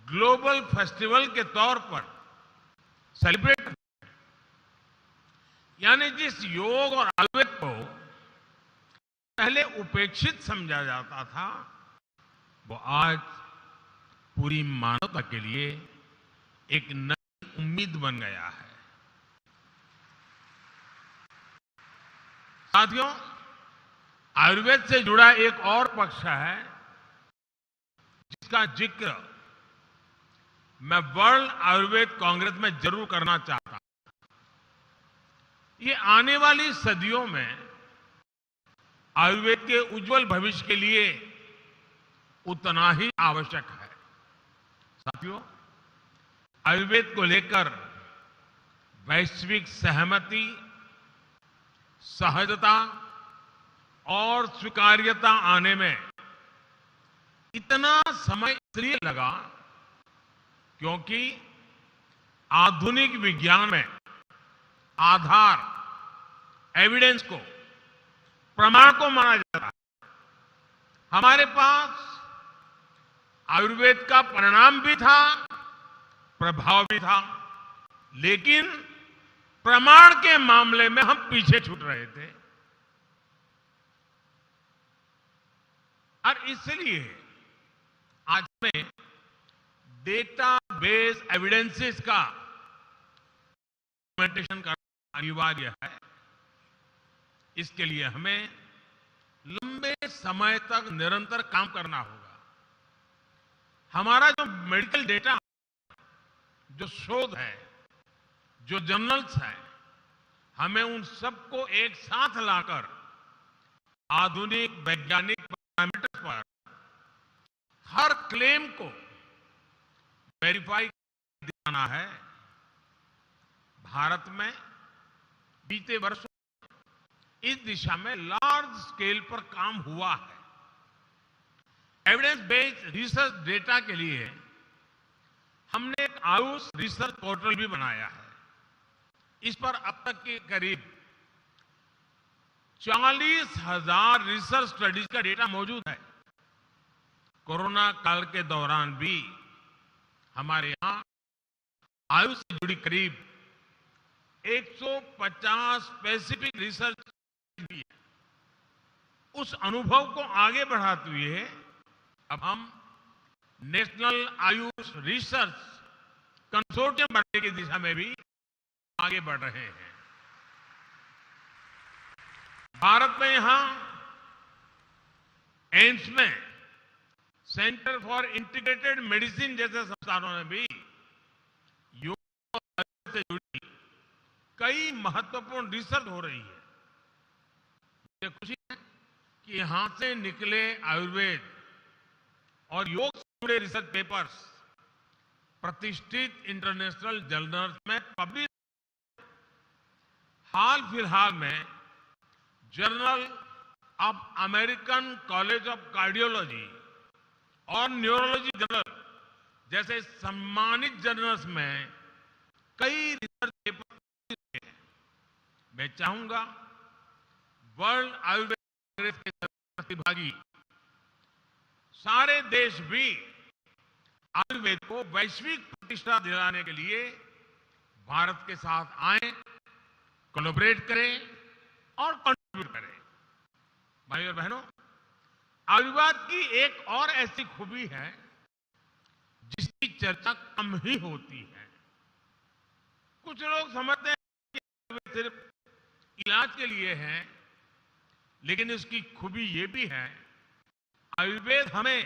ग्लोबल फेस्टिवल के तौर पर सेलिब्रेट करते हैं। यानी जिस योग और आयुर्वेद को पहले उपेक्षित समझा जाता था, वो आज पूरी मानवता के लिए एक नई उम्मीद बन गया है। साथियों, आयुर्वेद से जुड़ा एक और पक्ष है जिसका जिक्र मैं वर्ल्ड आयुर्वेद कांग्रेस में जरूर करना चाहता हूं। ये आने वाली सदियों में आयुर्वेद के उज्जवल भविष्य के लिए उतना ही आवश्यक है। साथियों, आयुर्वेद को लेकर वैश्विक सहमति, सहजता और स्वीकार्यता आने में इतना समय इसलिए लगा क्योंकि आधुनिक विज्ञान में आधार, एविडेंस को, प्रमाण को माना जाता है। हमारे पास आयुर्वेद का परिणाम भी था, प्रभाव भी था, लेकिन प्रमाण के मामले में हम पीछे छूट रहे थे। और इसलिए आज हमें डेटा बेस एविडेंसेस का डॉक्यूमेंटेशन करना अनिवार्य है। इसके लिए हमें लंबे समय तक निरंतर काम करना होगा। हमारा जो मेडिकल डेटा, जो शोध है, जो जर्नल्स हैं, हमें उन सबको एक साथ लाकर आधुनिक वैज्ञानिक पैरामीटर्स पर हर क्लेम को वेरीफाई दिखाना है। भारत में बीते वर्षों इस दिशा में लार्ज स्केल पर काम हुआ है। एविडेंस बेस्ड रिसर्च डेटा के लिए हमने एक आयुष रिसर्च पोर्टल भी बनाया है। इस पर अब तक के करीब 40,000 रिसर्च स्टडीज का डेटा मौजूद है। कोरोना काल के दौरान भी हमारे यहां आयुष से जुड़ी करीब 150 स्पेसिफिक रिसर्च भी है। उस अनुभव को आगे बढ़ाते हुए अब हम नेशनल आयुष रिसर्च कंसोर्टियम बनाने की दिशा में भी आगे बढ़ रहे हैं। भारत में यहां एम्स में सेंटर फॉर इंटीग्रेटेड मेडिसिन जैसे संस्थानों में भी योग से जुड़ी कई महत्वपूर्ण रिसर्च हो रही है। मुझे खुशी है कि यहां से निकले आयुर्वेद और योग से जुड़े रिसर्च पेपर्स प्रतिष्ठित इंटरनेशनल जर्नल्स में पब्लिश। हाल फिलहाल में journal of American college of cardiology और न्यूरोलॉजी जर्नल जैसे सम्मानित जर्नल्स में कई रिसर्च पेपर हैं। मैं चाहूंगा वर्ल्ड आयुर्वेद कांग्रेस के प्रतिभागी सारे देश भी आयुर्वेद को वैश्विक प्रतिष्ठा दिलाने के लिए भारत के साथ आए, कोलैबोरेट करें और कंट्रीब्यूट करें। भाइयों और बहनों, आयुर्वेद की एक और ऐसी खूबी है जिसकी चर्चा कम ही होती है। कुछ लोग समझते हैं कि आयुर्वेद सिर्फ इलाज के लिए है, लेकिन इसकी खूबी ये भी है, आयुर्वेद हमें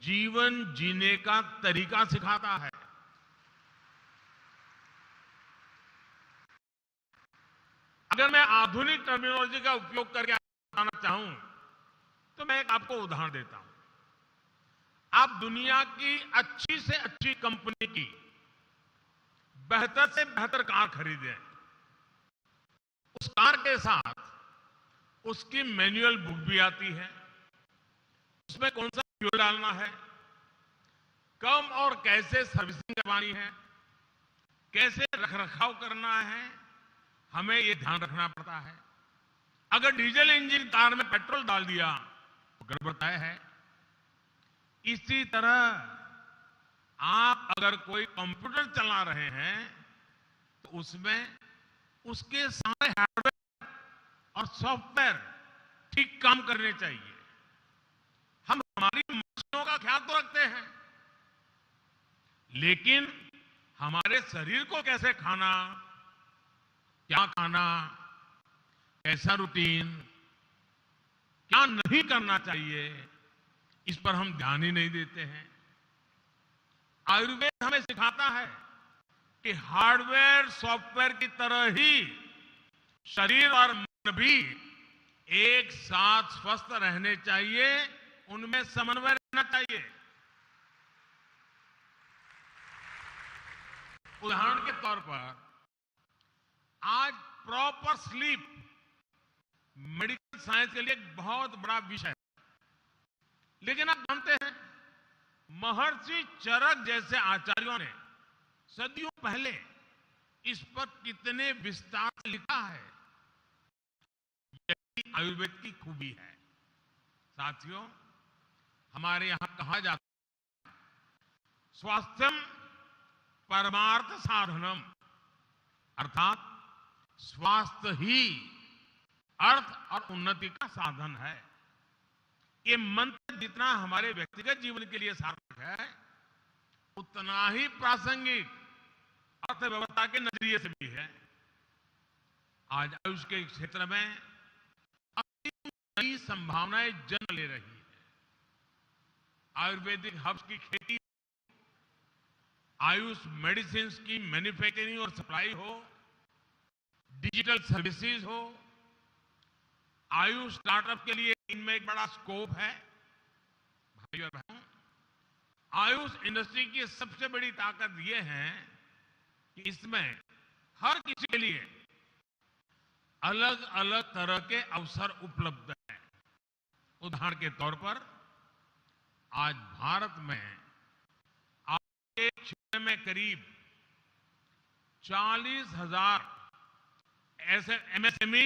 जीवन जीने का तरीका सिखाता है। अगर मैं आधुनिक टर्मिनोलॉजी का उपयोग करके बताना चाहूं तो मैं एक आपको उदाहरण देता हूं। आप दुनिया की अच्छी से अच्छी कंपनी की बेहतर से बेहतर कार खरीदें, उस कार के साथ उसकी मैनुअल बुक भी आती है, उसमें कौन सा फ्यूल डालना है, कब और कैसे सर्विसिंग करवानी है, कैसे रखरखाव करना है, हमें ये ध्यान रखना पड़ता है। अगर डीजल इंजन कार में पेट्रोल डाल दिया तो गड़बड़ तय है। इसी तरह आप अगर कोई कंप्यूटर चला रहे हैं तो उसमें उसके सारे हार्डवेयर और सॉफ्टवेयर ठीक काम करने चाहिए। हम हमारी मशीनों का ख्याल तो रखते हैं, लेकिन हमारे शरीर को कैसे खाना, क्या खाना, कैसा रूटीन, क्या नहीं करना चाहिए, इस पर हम ध्यान ही नहीं देते हैं। आयुर्वेद हमें सिखाता है कि हार्डवेयर सॉफ्टवेयर की तरह ही शरीर और मन भी एक साथ स्वस्थ रहने चाहिए, उनमें समन्वय रहना चाहिए। उदाहरण के तौर पर आज प्रॉपर स्लीप मेडिकल साइंस के लिए एक बहुत बड़ा विषय है, लेकिन आप जानते हैं महर्षि चरक जैसे आचार्यों ने सदियों पहले इस पर कितने विस्तार से लिखा है। यही आयुर्वेद की खूबी है। साथियों, हमारे यहां कहा जाता है स्वास्थ्यम परमार्थ साधनम, अर्थात स्वास्थ्य ही अर्थ और उन्नति का साधन है। ये मंत्र जितना हमारे व्यक्तिगत जीवन के लिए सार्थक है, उतना ही प्रासंगिक अर्थव्यवस्था के नजरिए से भी है। आज आयुष के क्षेत्र में नई संभावनाएं जन्म ले रही है। आयुर्वेदिक हर्ब्स की खेती, आयुष मेडिसिन की मैन्युफैक्चरिंग और सप्लाई हो, डिजिटल सर्विसेज हो, आयुष स्टार्टअप के लिए इनमें एक बड़ा स्कोप है। भाइयों और बहनों, आयुष इंडस्ट्री की सबसे बड़ी ताकत यह है कि इसमें हर किसी के लिए अलग अलग तरह के अवसर उपलब्ध हैं। उदाहरण के तौर पर आज भारत में के क्षेत्र में करीब 40,000 ऐसे एमएसएमई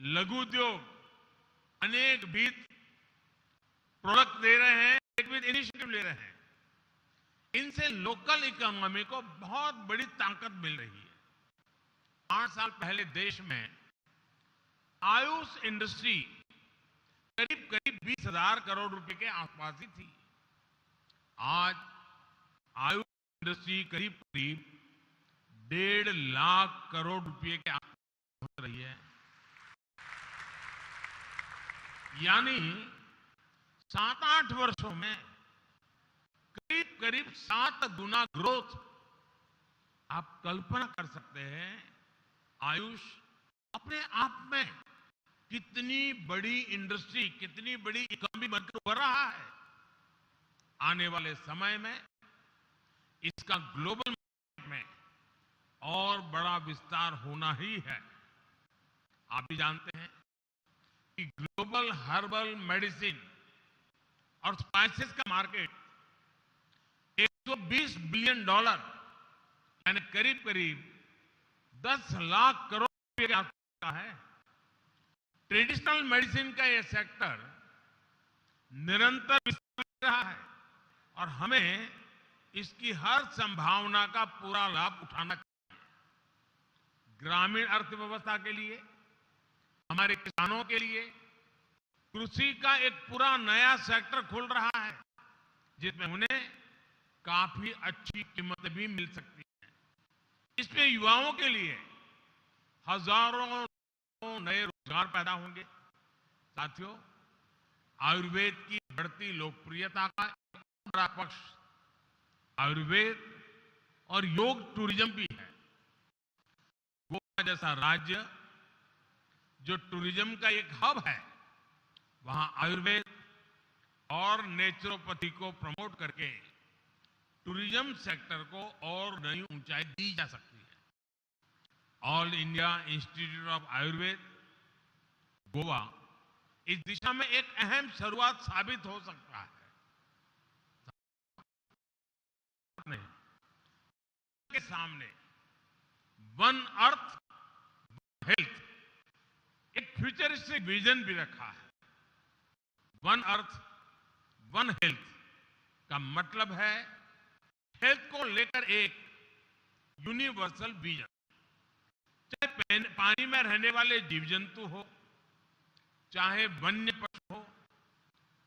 लघु उद्योग अनेक विध प्रोडक्ट दे रहे हैं, एक विध इनिशिएटिव ले रहे हैं। इनसे लोकल इकोनॉमी को बहुत बड़ी ताकत मिल रही है। 8 साल पहले देश में आयुष इंडस्ट्री करीब करीब 20,000 करोड़ रुपए के आसपास ही थी। आज आयुष इंडस्ट्री करीब करीब 1.5 लाख करोड़ रुपए के आसपास हो रही है। यानी 7-8 वर्षों में करीब करीब 7 गुना ग्रोथ। आप कल्पना कर सकते हैं आयुष अपने आप में कितनी बड़ी इंडस्ट्री, कितनी बड़ी इकोनॉमी बनकर उभर रहा है। आने वाले समय में इसका ग्लोबल मार्केट में और बड़ा विस्तार होना ही है। आप भी जानते हैं कि ग्लोबल हर्बल मेडिसिन और स्पाइसेस का मार्केट $120 बिलियन यानी करीब करीब 10 लाख करोड़ रुपए के आसपास का है। ट्रेडिशनल मेडिसिन का यह सेक्टर निरंतर विस्तार कर रहा है और हमें इसकी हर संभावना का पूरा लाभ उठाना चाहिए। ग्रामीण अर्थव्यवस्था के लिए, हमारे किसानों के लिए कृषि का एक पूरा नया सेक्टर खुल रहा है, जिसमें उन्हें काफी अच्छी कीमत भी मिल सकती है। इसमें युवाओं के लिए हजारों नए रोजगार पैदा होंगे। साथियों, आयुर्वेद की बढ़ती लोकप्रियता का एक बड़ा पक्ष आयुर्वेद और योग टूरिज्म भी है। गोवा जैसा राज्य जो टूरिज्म का एक हब है, वहां आयुर्वेद और नेचुरोपैथी को प्रमोट करके टूरिज्म सेक्टर को और नई ऊंचाई दी जा सकती है। All India institute of Ayurveda Goa इस दिशा में एक अहम शुरुआत साबित हो सकता है। के सामने वन अर्थ हेल्थ एक फ्यूचरिस्टिक विजन भी रखा है। वन अर्थ वन हेल्थ का मतलब है हेल्थ को लेकर एक यूनिवर्सल विजन। चाहे पानी में रहने वाले जीव जंतु हो, चाहे वन्य पशु हो,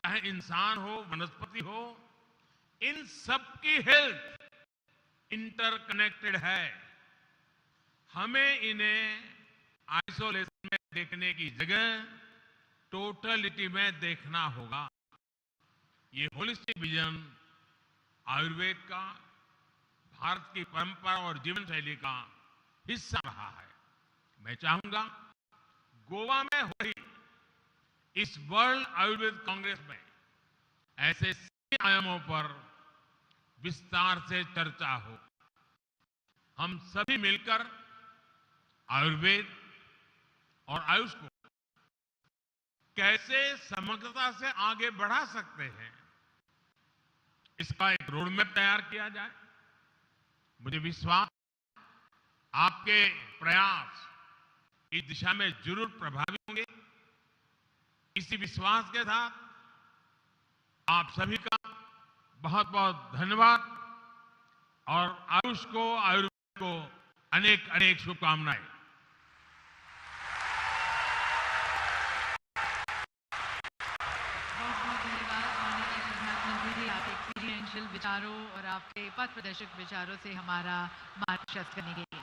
चाहे इंसान हो, वनस्पति हो, इन सबकी हेल्थ इंटरकनेक्टेड है। हमें इन्हें आइसोलेशन में देखने की जगह टोटलिटी में देखना होगा। ये होलिस्टिक विजन आयुर्वेद का, भारत की परंपरा और जीवन शैली का हिस्सा रहा है। मैं चाहूंगा गोवा में हो रही इस वर्ल्ड आयुर्वेद कांग्रेस में ऐसे सभी आयामों पर विस्तार से चर्चा हो। हम सभी मिलकर आयुर्वेद और आयुष को कैसे समग्रता से आगे बढ़ा सकते हैं, इसका एक रोड मैप तैयार किया जाए। मुझे विश्वास आपके प्रयास इस दिशा में जरूर प्रभावी होंगे। इसी विश्वास के साथ आप सभी का बहुत बहुत धन्यवाद और आयुष को, आयुर्वेद को अनेक अनेक शुभकामनाएं। एक्सपीरियंशियल विचारों और आपके पथ प्रदर्शक विचारों से हमारा मार्गदर्शन करने के लिए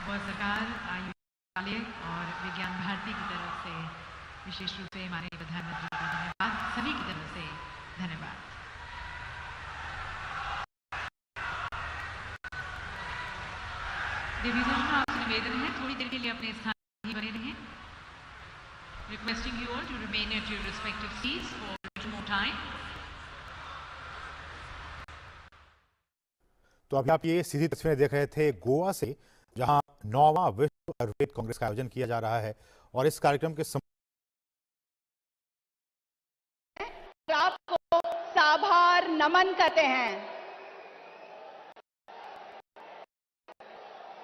बहुत सरकार, आयुष मंत्रालय और विज्ञान भारती की तरफ से विशेष रूप से हमारे प्रधानमंत्री का धन्यवाद, सभी की तरफ से धन्यवाद। देवी दोनों आपसे निवेदन है थोड़ी देर के लिए अपने स्थान पर बने रहें। Requesting you all to remain at your respective seats for a little more time. तो अभी आप ये सीधी तस्वीरें देख रहे थे गोवा से, जहां 9वां विश्व आयुर्वेद कांग्रेस का आयोजन किया जा रहा है और इस कार्यक्रम के आपको साभार नमन करते हैं।